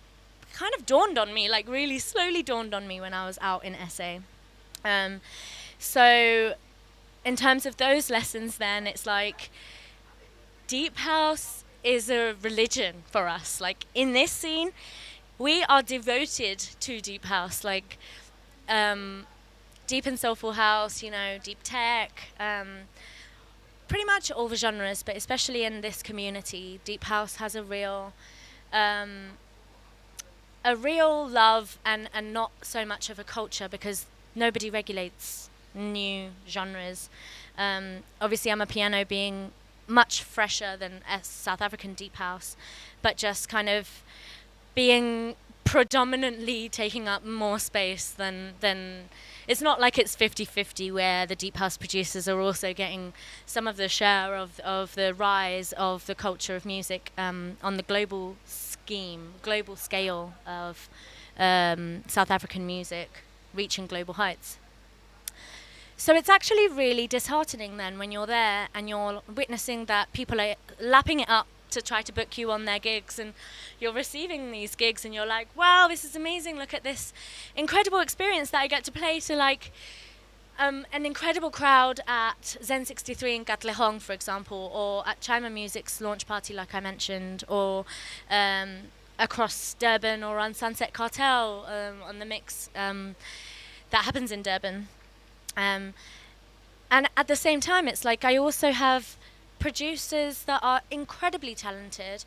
kind of dawned on me, like really slowly dawned on me when I was out in SA. So in terms of those lessons then, it's like deep house is a religion for us. Like in this scene, we are devoted to deep house, like deep and soulful house, you know, deep tech, pretty much all the genres, but especially in this community, deep house has a real love and not so much of a culture, because nobody regulates new genres. Obviously I'm a piano being much fresher than a South African deep house, but just kind of being predominantly taking up more space than it's not like it's 50-50 where the deep house producers are also getting some of the share of the rise of the culture of music on the global scale of South African music reaching global heights. So it's actually really disheartening then when you're there and you're witnessing that people are lapping it up to try to book you on their gigs, and you're receiving these gigs and you're like, wow, this is amazing, look at this incredible experience that I get to play to like an incredible crowd at Zen 63 in Katlehong, for example, or at Chima Music's launch party like I mentioned, or across Durban or on Sunset Cartel on the mix that happens in Durban. And at the same time, it's like I also have producers that are incredibly talented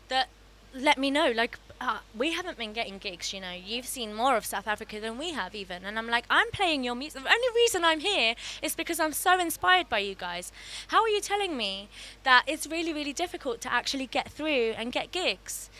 that let me know, like, we haven't been getting gigs, you know, you've seen more of South Africa than we have even. And I'm like, I'm playing your music. The only reason I'm here is because I'm so inspired by you guys. How are you telling me that it's really, really difficult to actually get through and get gigs?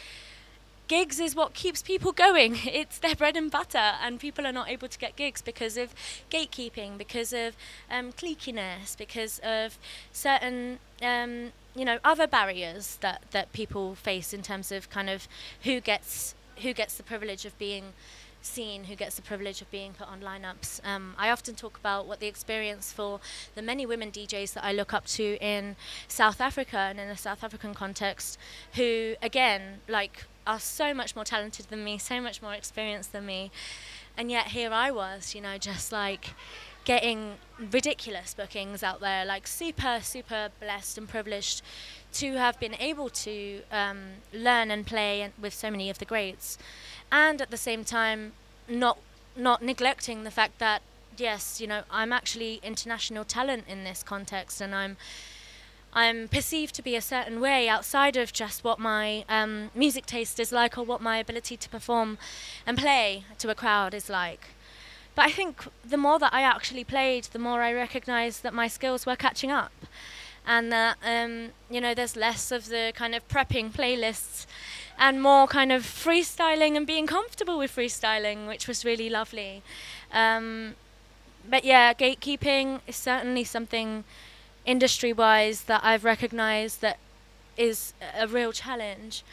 Gigs is what keeps people going. It's their bread and butter, and people are not able to get gigs because of gatekeeping, because of cliquiness, because of certain you know, other barriers that people face in terms of kind of who gets the privilege of being seen, who gets the privilege of being put on lineups. I often talk about what the experience for the many women DJs that I look up to in South Africa and in a South African context, who again, like, are so much more talented than me, so much more experienced than me, and yet here I was, you know, just like getting ridiculous bookings out there, like super, super blessed and privileged to have been able to learn and play with so many of the greats, and at the same time not neglecting the fact that, yes, you know, I'm actually international talent in this context, and I'm perceived to be a certain way outside of just what my music taste is like or what my ability to perform and play to a crowd is like. But I think the more that I actually played, the more I recognised that my skills were catching up, and that there's less of the kind of prepping playlists and more kind of freestyling and being comfortable with freestyling, which was really lovely. But yeah, gatekeeping is certainly something industry-wise that I've recognised that is a real challenge.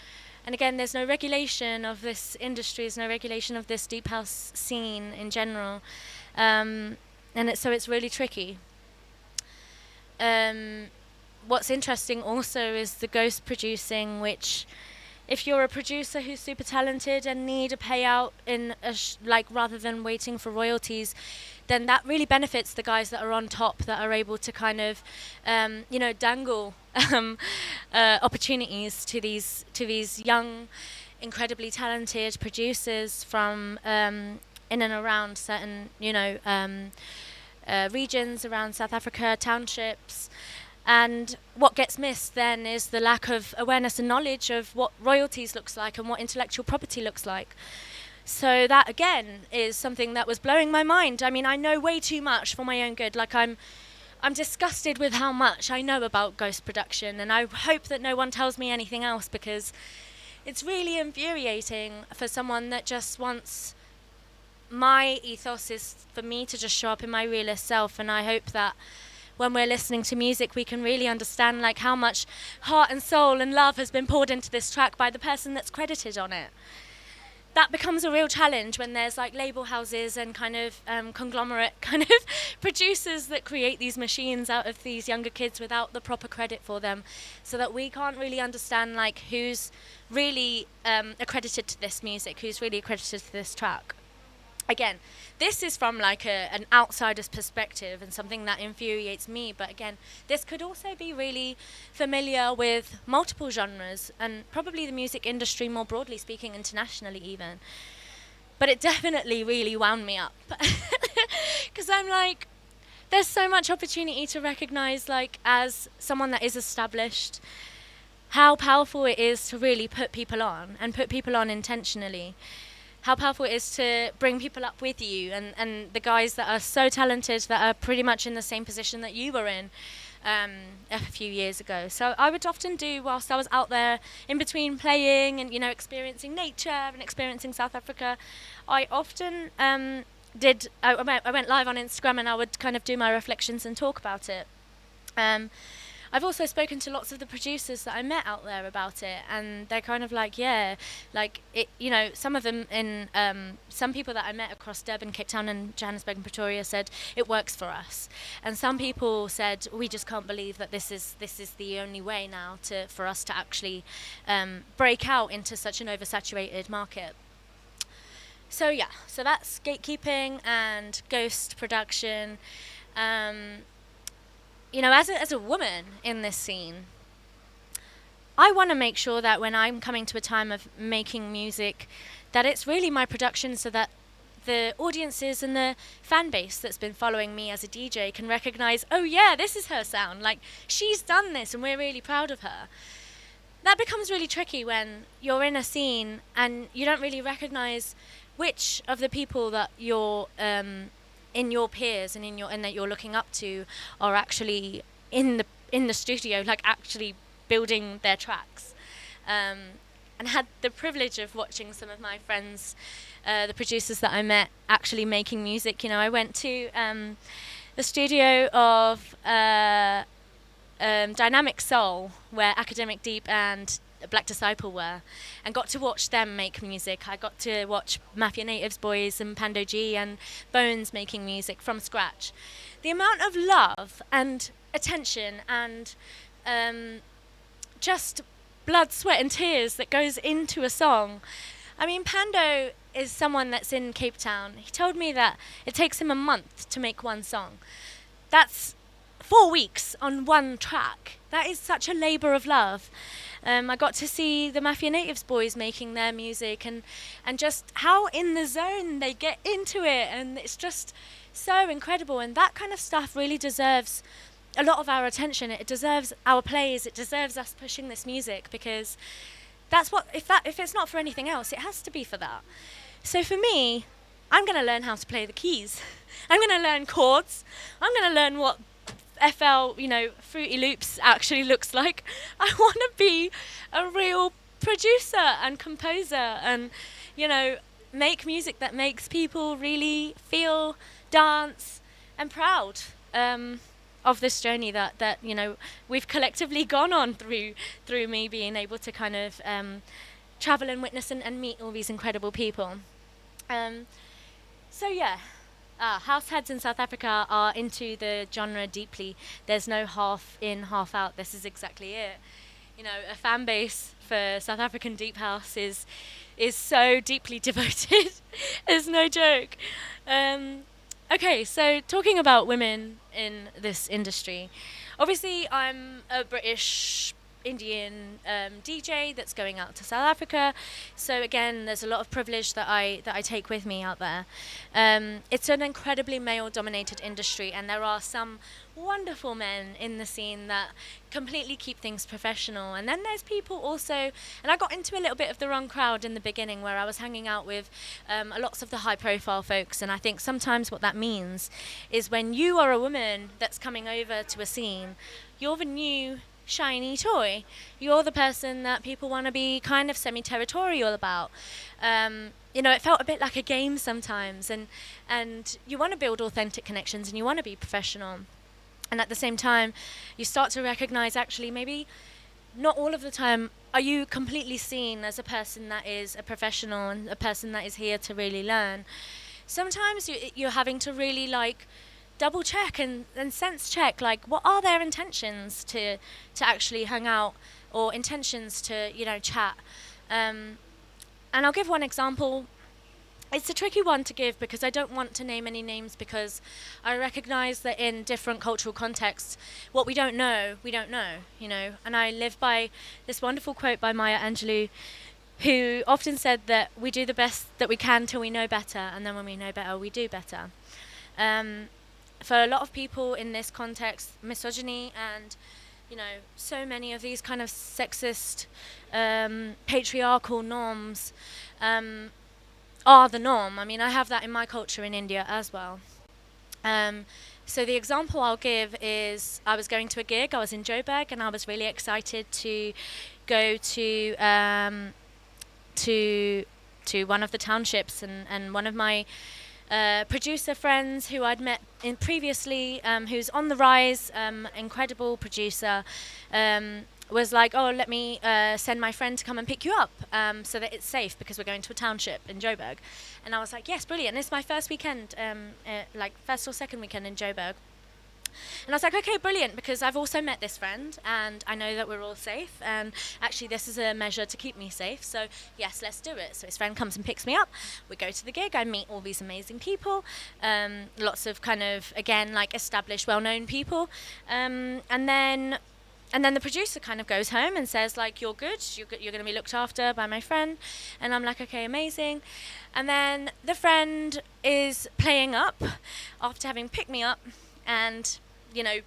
And again, there's no regulation of this industry, there's no regulation of this deep house scene in general, and so it's really tricky. What's interesting also is the ghost producing, which, if you're a producer who's super talented and need a payout in rather than waiting for royalties, then that really benefits the guys that are on top, that are able to kind of, dangle opportunities to these young, incredibly talented producers from in and around certain, regions around South Africa, townships. And what gets missed then is the lack of awareness and knowledge of what royalties looks like and what intellectual property looks like. So that, again, is something that was blowing my mind. I mean, I know way too much for my own good. Like, I'm disgusted with how much I know about ghost production, and I hope that no one tells me anything else, because it's really infuriating for someone that just wants... My ethos is for me to just show up in my realest self, and I hope that when we're listening to music, we can really understand like how much heart and soul and love has been poured into this track by the person that's credited on it. That becomes a real challenge when there's like label houses and kind of conglomerate kind of producers that create these machines out of these younger kids without the proper credit for them, so that we can't really understand like who's really accredited to this music, who's really accredited to this track. Again, this is from like an outsider's perspective and something that infuriates me, but again, this could also be really familiar with multiple genres and probably the music industry more broadly speaking, internationally even. But it definitely really wound me up, because I'm like, there's so much opportunity to recognize, like, as someone that is established, how powerful it is to really put people on and put people on intentionally. How powerful it is to bring people up with you, and the guys that are so talented that are pretty much in the same position that you were in a few years ago. So I would often do, whilst I was out there in between playing and, experiencing nature and experiencing South Africa, I often I went live on Instagram, and I would kind of do my reflections and talk about it. I've also spoken to lots of the producers that I met out there about it, and they're kind of like, yeah, like it, some of them some people that I met across Durban, Cape Town and Johannesburg and Pretoria said it works for us, and some people said we just can't believe that this is the only way now for us to actually break out into such an oversaturated market. So yeah, so that's gatekeeping and ghost production. As a woman in this scene, I want to make sure that when I'm coming to a time of making music, that it's really my production, so that the audiences and the fan base that's been following me as a DJ can recognize, oh yeah, this is her sound, like she's done this and we're really proud of her. That becomes really tricky when you're in a scene and you don't really recognize which of the people that you're in your peers and that you're looking up to are actually in the studio, like actually building their tracks. And had the privilege of watching some of my friends, the producers that I met, actually making music. I went to the studio of Dynamic Soul, where Academic Deep and Black Disciple were, and got to watch them make music. I got to watch Mafia Natives Boys and Pando G and Bones making music from scratch. The amount of love and attention and just blood, sweat and tears that goes into a song. I mean, Pando is someone that's in Cape Town. He told me that it takes him a month to make one song. That's 4 weeks on one track. That is such a labour of love. I got to see the Mafia Natives boys making their music and just how in the zone they get into it, and it's just so incredible. And that kind of stuff really deserves a lot of our attention. It deserves our plays. It deserves us pushing this music, because that's what, if it's not for anything else, it has to be for that. So for me, I'm going to learn how to play the keys. I'm going to learn chords. I'm going to learn what FL, Fruity Loops actually looks like. I want to be a real producer and composer, and, make music that makes people really feel, dance, and proud of this journey that we've collectively gone on through me being able to kind of travel and witness and meet all these incredible people. House heads in South Africa are into the genre deeply. There's no half in, half out. This is exactly it. A fan base for South African deep house is so deeply devoted. It's no joke. Okay, so talking about women in this industry, obviously I'm a British Indian DJ that's going out to South Africa, so again there's a lot of privilege that I take with me out there. It's an incredibly male-dominated industry, and there are some wonderful men in the scene that completely keep things professional, and then there's people also, and I got into a little bit of the wrong crowd in the beginning, where I was hanging out with lots of the high-profile folks, and I think sometimes what that means is when you are a woman that's coming over to a scene, you're the new shiny toy. You're the person that people want to be kind of semi-territorial about. It felt a bit like a game sometimes, and you want to build authentic connections, and you want to be professional. And at the same time, you start to recognize, actually, maybe not all of the time are you completely seen as a person that is a professional and a person that is here to really learn. Sometimes you're having to really double check and sense check, what are their intentions to actually hang out, or intentions to chat. And I'll give one example. It's a tricky one to give, because I don't want to name any names, because I recognize that in different cultural contexts, what we don't know, and I live by this wonderful quote by Maya Angelou, who often said that we do the best that we can till we know better, and then when we know better, we do better. For a lot of people in this context, misogyny and, so many of these kind of sexist, patriarchal norms are the norm. I mean, I have that in my culture in India as well. So the example I'll give is, I was going to a gig, I was in Joburg, and I was really excited to go to one of the townships, and one of my producer friends who I'd met previously, who's on the rise, incredible producer, was like, oh, let me send my friend to come and pick you up, so that it's safe, because we're going to a township in Joburg. And I was like, yes, brilliant. It's my first weekend, first or second weekend in Joburg. And I was like, okay, brilliant, because I've also met this friend, and I know that we're all safe, and actually this is a measure to keep me safe, so yes, let's do it. So his friend comes and picks me up, we go to the gig, I meet all these amazing people, lots of kind of, again, established, well-known people, and then the producer kind of goes home and says, you're good, you're going to be looked after by my friend. And I'm like, okay, amazing. And then the friend is playing up after having picked me up and,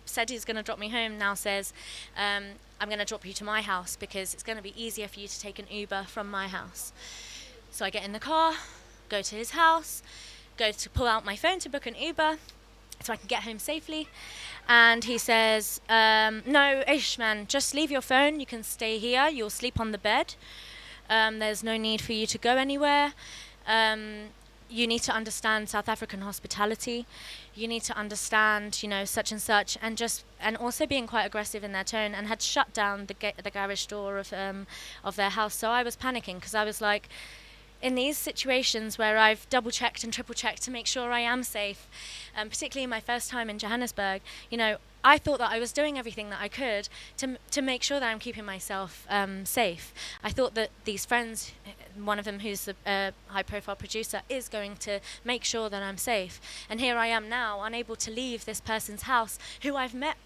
said he's going to drop me home, now says, I'm going to drop you to my house, because it's going to be easier for you to take an Uber from my house. So I get in the car, go to his house, go to pull out my phone to book an Uber so I can get home safely. And he says, no, ish, man, just leave your phone. You can stay here. You'll sleep on the bed. There's no need for you to go anywhere. You need to understand South African hospitality. You need to understand, such and such, and also being quite aggressive in their tone, and had shut down the garage door of their house. So I was panicking, because I was like, in these situations where I've double-checked and triple-checked to make sure I am safe, particularly my first time in Johannesburg, I thought that I was doing everything that I could to make sure that I'm keeping myself safe. I thought that these friends, one of them who's a high-profile producer, is going to make sure that I'm safe. And here I am now, unable to leave this person's house, who I've met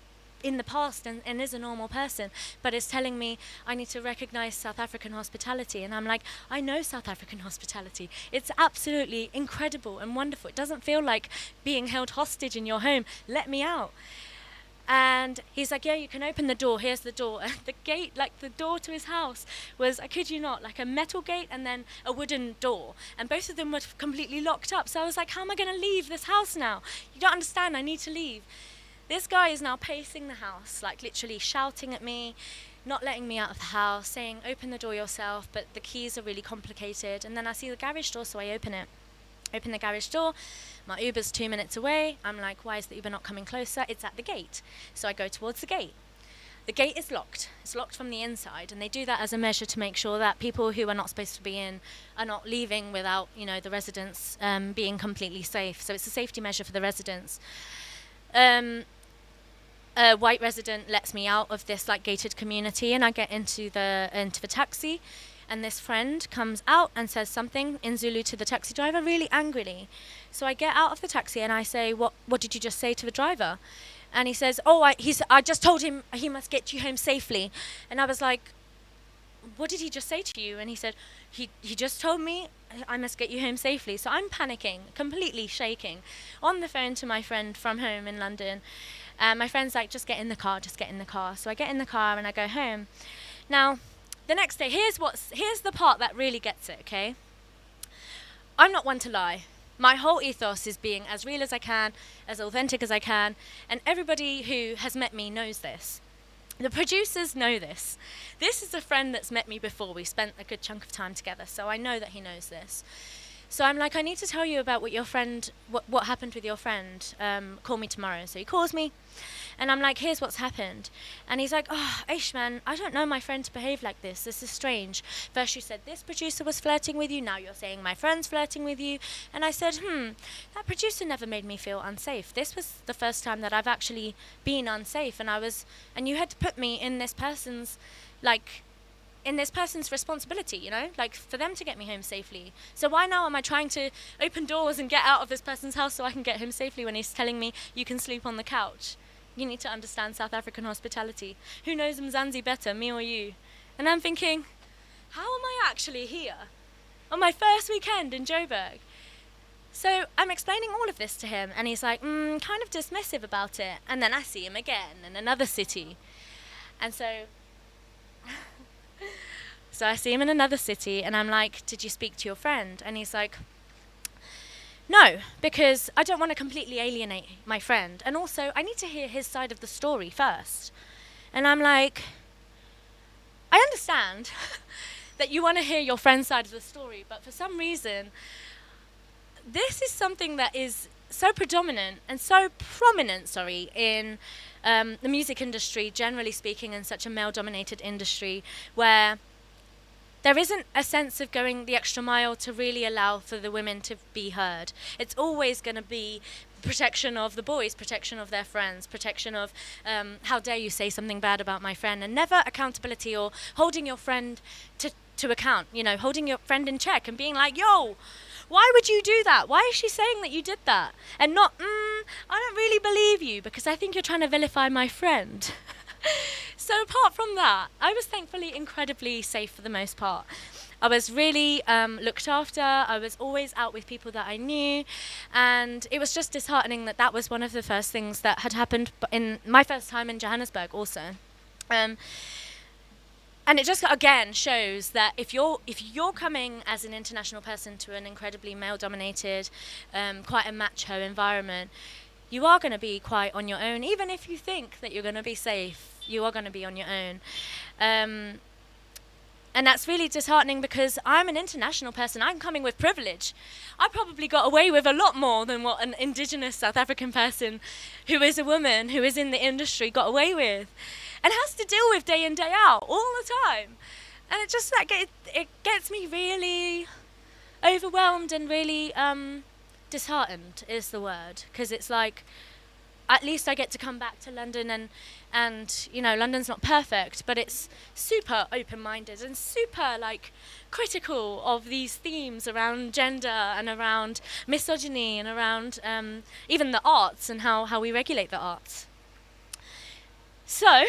in the past and is a normal person, but is telling me I need to recognize South African hospitality. And I'm like, I know South African hospitality. It's absolutely incredible and wonderful. It doesn't feel like being held hostage in your home. Let me out. And he's like, yeah, you can open the door, here's the door. And the gate, like the door to his house was, I kid you not, like a metal gate and then a wooden door. And both of them were completely locked up. So I was like, how am I going to leave this house now? You don't understand, I need to leave. This guy is now pacing the house, like literally shouting at me, not letting me out of the house, saying, open the door yourself, but the keys are really complicated. And then I see the garage door, so I open it. Open the garage door, my Uber's 2 minutes away. I'm like, why is the Uber not coming closer? It's at the gate. So I go towards the gate. The gate is locked. It's locked from the inside, and they do that as a measure to make sure that people who are not supposed to be in are not leaving without, you know, the residents being completely safe. So it's a safety measure for the residents. A white resident lets me out of this like gated community, and I get into the taxi. And this friend comes out and says something in Zulu to the taxi driver really angrily. So I get out of the taxi and I say, what did you just say to the driver? And he says, I just told him he must get you home safely. And I was like, what did he just say to you? And he said, he just told me I must get you home safely. So I'm panicking, completely shaking, on the phone to my friend from home in London. My friend's like, just get in the car. So I get in the car and I go home. Now, the next day, here's the part that really gets it, okay? I'm not one to lie. My whole ethos is being as real as I can, as authentic as I can, and everybody who has met me knows this. The producers know this. This is a friend that's met me before. We spent a good chunk of time together, so I know that he knows this. So I'm like, I need to tell you about what happened with your friend. Call me tomorrow. So he calls me, and I'm like, here's what's happened. And he's like, oh, Aish, man, I don't know my friend to behave like this. This is strange. First you said this producer was flirting with you. Now you're saying my friend's flirting with you. And I said, that producer never made me feel unsafe. This was the first time that I've actually been unsafe. And you had to put me in this person's, responsibility, you know, like for them to get me home safely. So why now am I trying to open doors and get out of this person's house so I can get home safely when he's telling me you can sleep on the couch? You need to understand South African hospitality. Who knows Mzansi better, me or you? And I'm thinking, how am I actually here on my first weekend in Joburg? So I'm explaining all of this to him, and he's like, kind of dismissive about it. And then I see him again in another city. And so I see him in another city, and I'm like, did you speak to your friend? And he's like, no, because I don't want to completely alienate my friend. And also, I need to hear his side of the story first. And I'm like, I understand that you want to hear your friend's side of the story, but for some reason, this is something that is so predominant and so prominent, in the music industry, generally speaking, in such a male-dominated industry, where there isn't a sense of going the extra mile to really allow for the women to be heard. It's always going to be protection of the boys, protection of their friends, protection of how dare you say something bad about my friend, and never accountability or holding your friend to account, you know, holding your friend in check and being like, yo, why would you do that? Why is she saying that you did that? And not, I don't really believe you because I think you're trying to vilify my friend. So apart from that, I was thankfully incredibly safe for the most part. I was really looked after. I was always out with people that I knew. And it was just disheartening that was one of the first things that had happened in my first time in Johannesburg also. And it just, again, shows that if you're coming as an international person to an incredibly male-dominated, quite a macho environment, you are going to be quite on your own. Even if you think that you're going to be safe, you are going to be on your own. And that's really disheartening because I'm an international person. I'm coming with privilege. I probably got away with a lot more than what an indigenous South African person who is a woman, who is in the industry, got away with. And has to deal with day in, day out, all the time. And it just, it gets me really overwhelmed and really disheartened is the word. Because it's like, at least I get to come back to London and you know, London's not perfect, but it's super open-minded and super critical of these themes around gender and around misogyny and around even the arts and how we regulate the arts. So,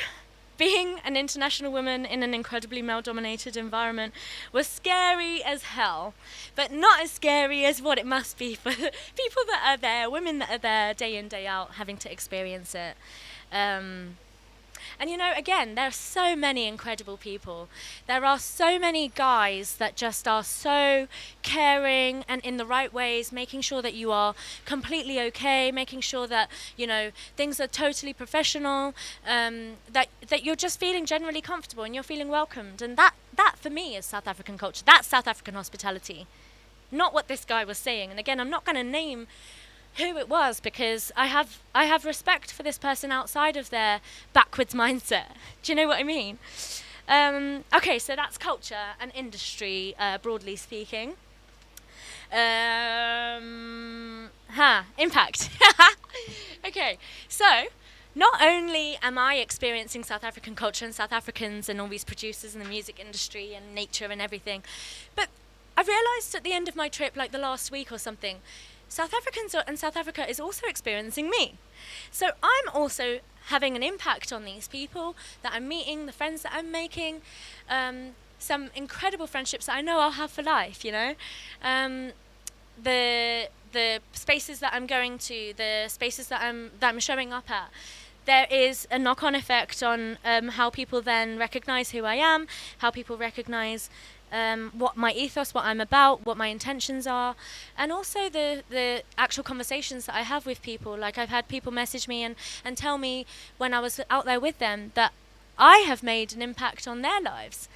being an international woman in an incredibly male-dominated environment was scary as hell, but not as scary as what it must be for people that are there, women that are there day in, day out, having to experience it. And you know, again, there are so many incredible people. There are so many guys that just are so caring and in the right ways, making sure that you are completely okay, making sure that, you know, things are totally professional, that you're just feeling generally comfortable and you're feeling welcomed. And that for me is South African culture. That's South African hospitality. Not what this guy was saying. And again, I'm not going to name who it was because I have respect for this person outside of their backwards mindset. Do you know what I mean? Okay, so that's culture and industry, broadly speaking. Impact. Okay, so not only am I experiencing South African culture and South Africans and all these producers in the music industry and nature and everything, but I realised at the end of my trip, like the last week or something, South Africans and South Africa is also experiencing me. So I'm also having an impact on these people that I'm meeting, the friends that I'm making, some incredible friendships that I know I'll have for life, you know. The spaces that I'm going to, the spaces that I'm showing up at, there is a knock-on effect on how people then recognise who I am, how people recognise what my ethos, what I'm about, what my intentions are, and also the actual conversations that I have with people. Like I've had people message me and tell me when I was out there with them that I have made an impact on their lives.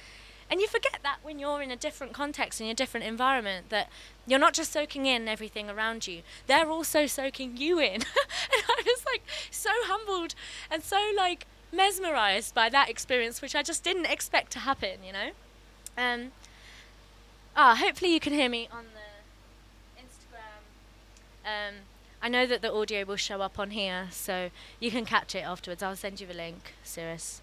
And you forget that when you're in a different context, in a different environment, that you're not just soaking in everything around you, they're also soaking you in. And I was like so humbled and so like mesmerized by that experience, which I just didn't expect to happen, you know. Hopefully you can hear me on the Instagram. I know that the audio will show up on here, so you can catch it afterwards. I'll send you the link, Cirrus.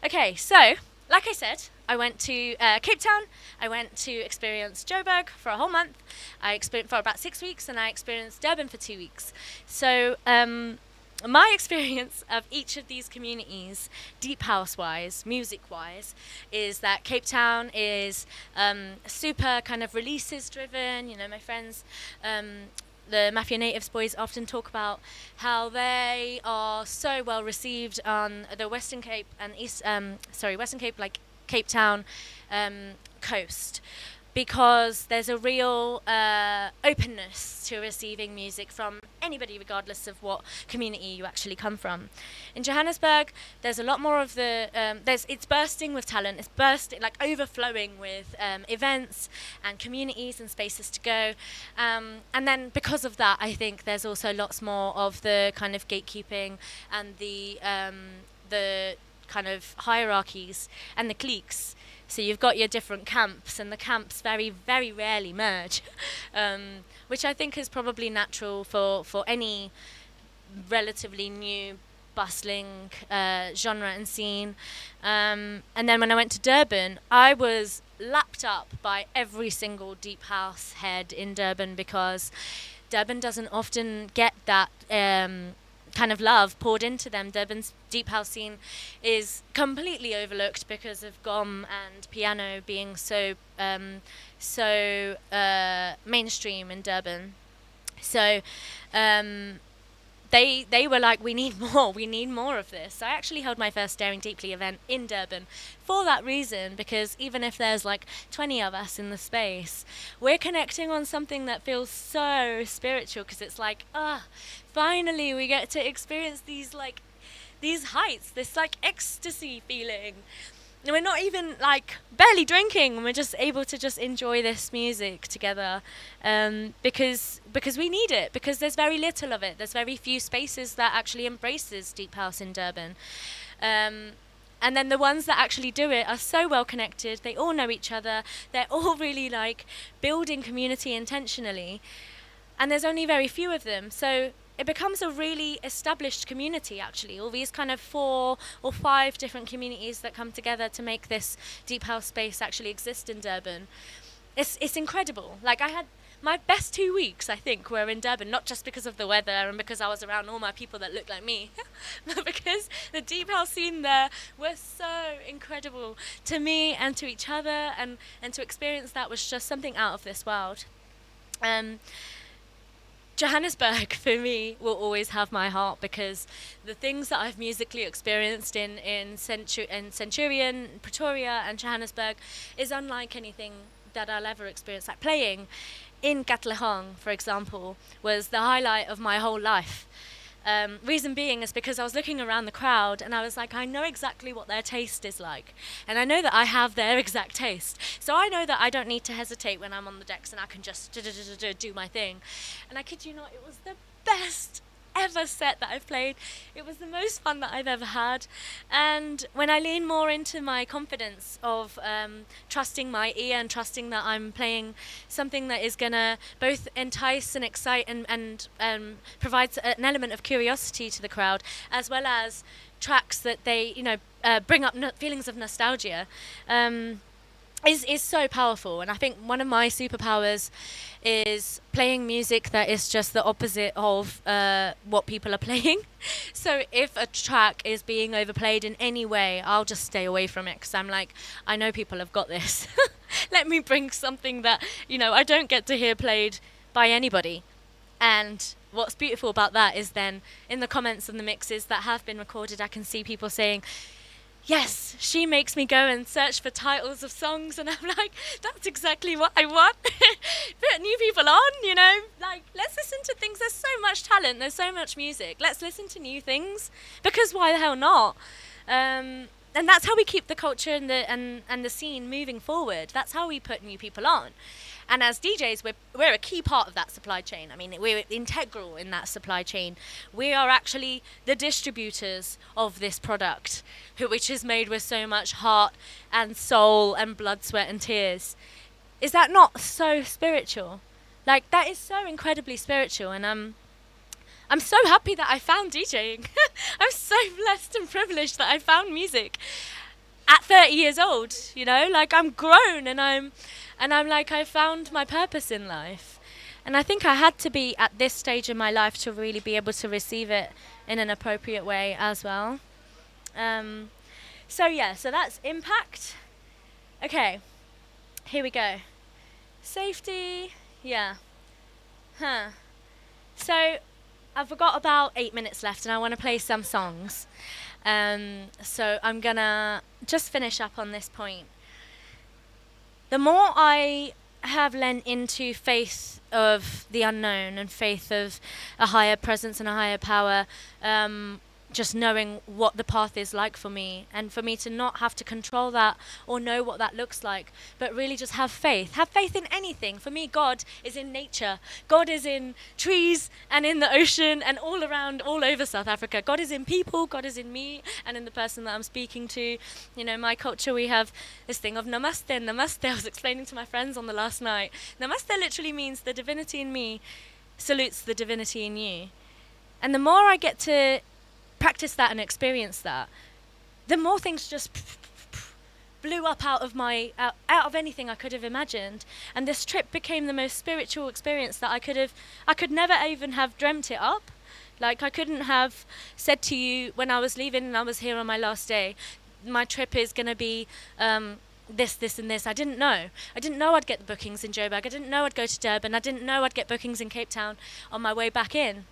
Okay, so, like I said, I went to Cape Town. I went to experience Joburg for a whole month. I experienced for about 6 weeks, and I experienced Durban for 2 weeks. So, my experience of each of these communities, deep house-wise, music-wise, is that Cape Town is super kind of releases-driven. You know, my friends, the Mafia Natives boys often talk about how they are so well received on the Western Cape and Western Cape, like Cape Town coast, because there's a real openness to receiving music from anybody, regardless of what community you actually come from. In Johannesburg, there's a lot more of the it's bursting with talent. It's bursting, like overflowing with events and communities and spaces to go. And then because of that, I think there's also lots more of the kind of gatekeeping and the kind of hierarchies and the cliques. So you've got your different camps, and the camps very, very rarely merge, which I think is probably natural for any relatively new, bustling genre and scene. And then when I went to Durban, I was lapped up by every single deep house head in Durban, because Durban doesn't often get that kind of love poured into them. Durban's deep house scene is completely overlooked because of gom and piano being so mainstream in Durban. So they were like, we need more of this. So I actually held my first Staring Deeply event in Durban for that reason, because even if there's like 20 of us in the space, we're connecting on something that feels so spiritual, because it's like, finally we get to experience these heights, this like ecstasy feeling. And we're not even like barely drinking, we're just able to just enjoy this music together, because we need it, because there's very little of it. There's very few spaces that actually embraces deep house in Durban. And then the ones that actually do it are so well connected, they all know each other, they're all really like building community intentionally, and there's only very few of them. So it becomes a really established community, actually. All these kind of 4 or 5 different communities that come together to make this deep house space actually exist in Durban. It's incredible. Like, I had my best 2 weeks, I think, were in Durban, not just because of the weather and because I was around all my people that looked like me, but because the deep house scene there was so incredible to me and to each other, and to experience that was just something out of this world. Johannesburg for me will always have my heart, because the things that I've musically experienced in Centurion, Pretoria and Johannesburg is unlike anything that I'll ever experience. Like playing in Katlehong, for example, was the highlight of my whole life. Reason being is because I was looking around the crowd and I was like, I know exactly what their taste is like. And I know that I have their exact taste. So I know that I don't need to hesitate when I'm on the decks, and I can just do my thing. And I kid you not, it was the best ever set that I've played. It was the most fun that I've ever had. And when I lean more into my confidence of trusting my ear and trusting that I'm playing something that is gonna both entice and excite and provides an element of curiosity to the crowd, as well as tracks that they bring up feelings of nostalgia, is so powerful. And I think one of my superpowers is playing music that is just the opposite of what people are playing. So if a track is being overplayed in any way, I'll just stay away from it, because I'm like, I know people have got this. Let me bring something that I don't get to hear played by anybody. And what's beautiful about that is then in the comments and the mixes that have been recorded, I can see people saying, yes, she makes me go and search for titles of songs, and I'm like, that's exactly what I want. Put new people on, like, let's listen to things. There's so much talent, there's so much music. Let's listen to new things, because why the hell not? And that's how we keep the culture and the scene moving forward. That's how we put new people on. And as DJs, we're a key part of that supply chain. I mean, we're integral in that supply chain. We are actually the distributors of this product, which is made with so much heart and soul and blood, sweat and tears. Is that not so spiritual? Like, that is so incredibly spiritual. And I'm so happy that I found DJing. I'm so blessed and privileged that I found music at 30 years old, like, I'm grown, and I'm like, I found my purpose in life. And I think I had to be at this stage in my life to really be able to receive it in an appropriate way as well. So that's impact. Okay, here we go. Safety, So I've got about 8 minutes left, and I want to play some songs. So I'm gonna just finish up on this point. The more I have lent into faith of the unknown and faith of a higher presence and a higher power, just knowing what the path is like for me, and for me to not have to control that or know what that looks like, but really just have faith in anything. For me, God is in nature. God is in trees and in the ocean and all around, all over South Africa. God is in people. God is in me and in the person that I'm speaking to. My culture, we have this thing of namaste. Namaste, I was explaining to my friends on the last night. Namaste literally means the divinity in me salutes the divinity in you. And the more I get to practice that and experience that, the more things just blew up out of anything I could have imagined. And this trip became the most spiritual experience that I could never even have dreamt it up. Like, I couldn't have said to you when I was leaving and I was here on my last day, my trip is going to be this and this. I didn't know I'd get the bookings in Joburg. I didn't know I'd go to Durban. I didn't know I'd get bookings in Cape Town on my way back in.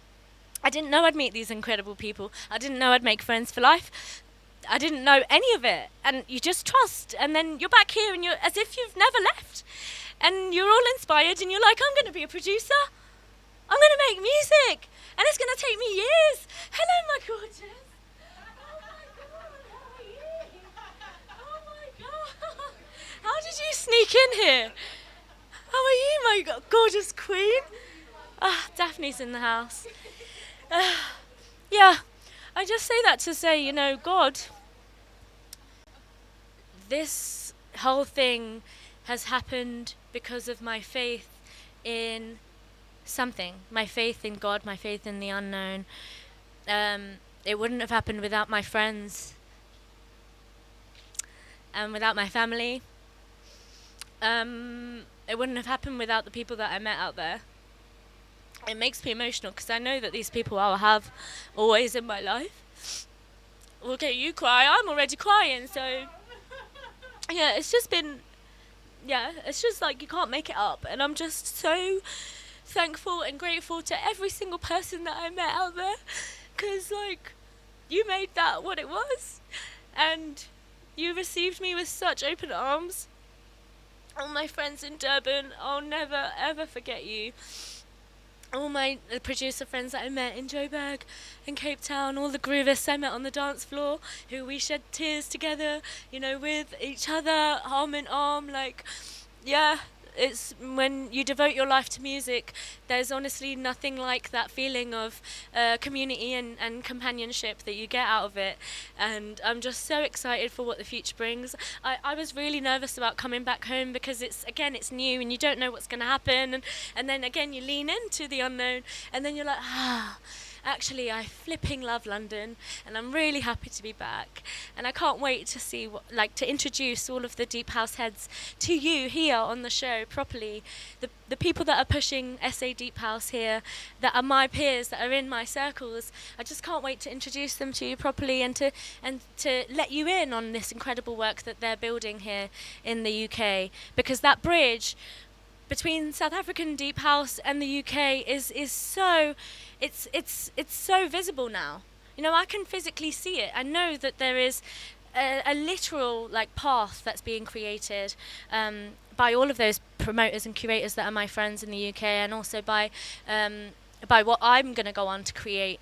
I didn't know I'd meet these incredible people. I didn't know I'd make friends for life. I didn't know any of it. And you just trust. And then you're back here and you're as if you've never left. And you're all inspired and you're like, I'm going to be a producer. I'm going to make music. And it's going to take me years. Hello, my gorgeous. Oh, my God. How are you? Oh, my God. How did you sneak in here? How are you, my gorgeous queen? Daphne's in the house. I just say that to say, God, this whole thing has happened because of my faith in something, my faith in God, my faith in the unknown. It wouldn't have happened without my friends and without my family. It wouldn't have happened without the people that I met out there. It makes me emotional because I know that these people I'll have always in my life. Okay, you cry. I'm already crying. So, it's just been, it's just like you can't make it up. And I'm just so thankful and grateful to every single person that I met out there, because like, you made that what it was, and you received me with such open arms. All my friends in Durban, I'll never ever forget you. All my producer friends that I met in Joburg and Cape Town, all the groovists I met on the dance floor, who we shed tears together, you know, with each other, arm in arm, like, yeah. It's when you devote your life to music, there's honestly nothing like that feeling of community and companionship that you get out of it. And I'm just so excited for what the future brings. I was really nervous about coming back home because it's new and you don't know what's going to happen. And then again, you lean into the unknown and then you're like, actually, I flipping love London, and I'm really happy to be back. And I can't wait to see to introduce all of the deep house heads to you here on the show properly. The people that are pushing SA Deep House here, that are my peers, that are in my circles. I just can't wait to introduce them to you properly and to let you in on this incredible work that they're building here in the UK. Because that bridge between South African deep house and the UK is so it's so visible now. You know, I can physically see it. I know that there is a literal path that's being created by all of those promoters and curators that are my friends in the UK, and also by what I'm going to go on to create.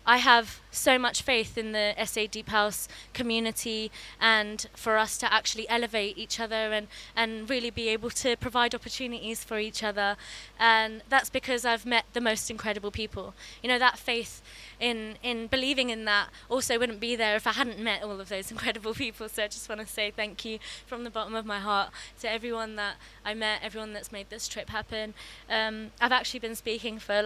I have so much faith in the SA Deep House community, and for us to actually elevate each other and really be able to provide opportunities for each other. And that's because I've met the most incredible people. You know, that faith in believing in that also wouldn't be there if I hadn't met all of those incredible people. So I just want to say thank you from the bottom of my heart to everyone that I met, everyone that's made this trip happen. I've actually been speaking for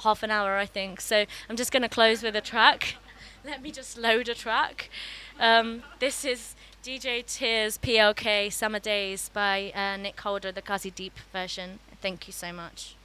half an hour, I think, so I'm just going to close with a track. Let me just load a track. This is DJ Tears PLK Summer Days by Nick Holder, the Kazi Deep version. Thank you so much.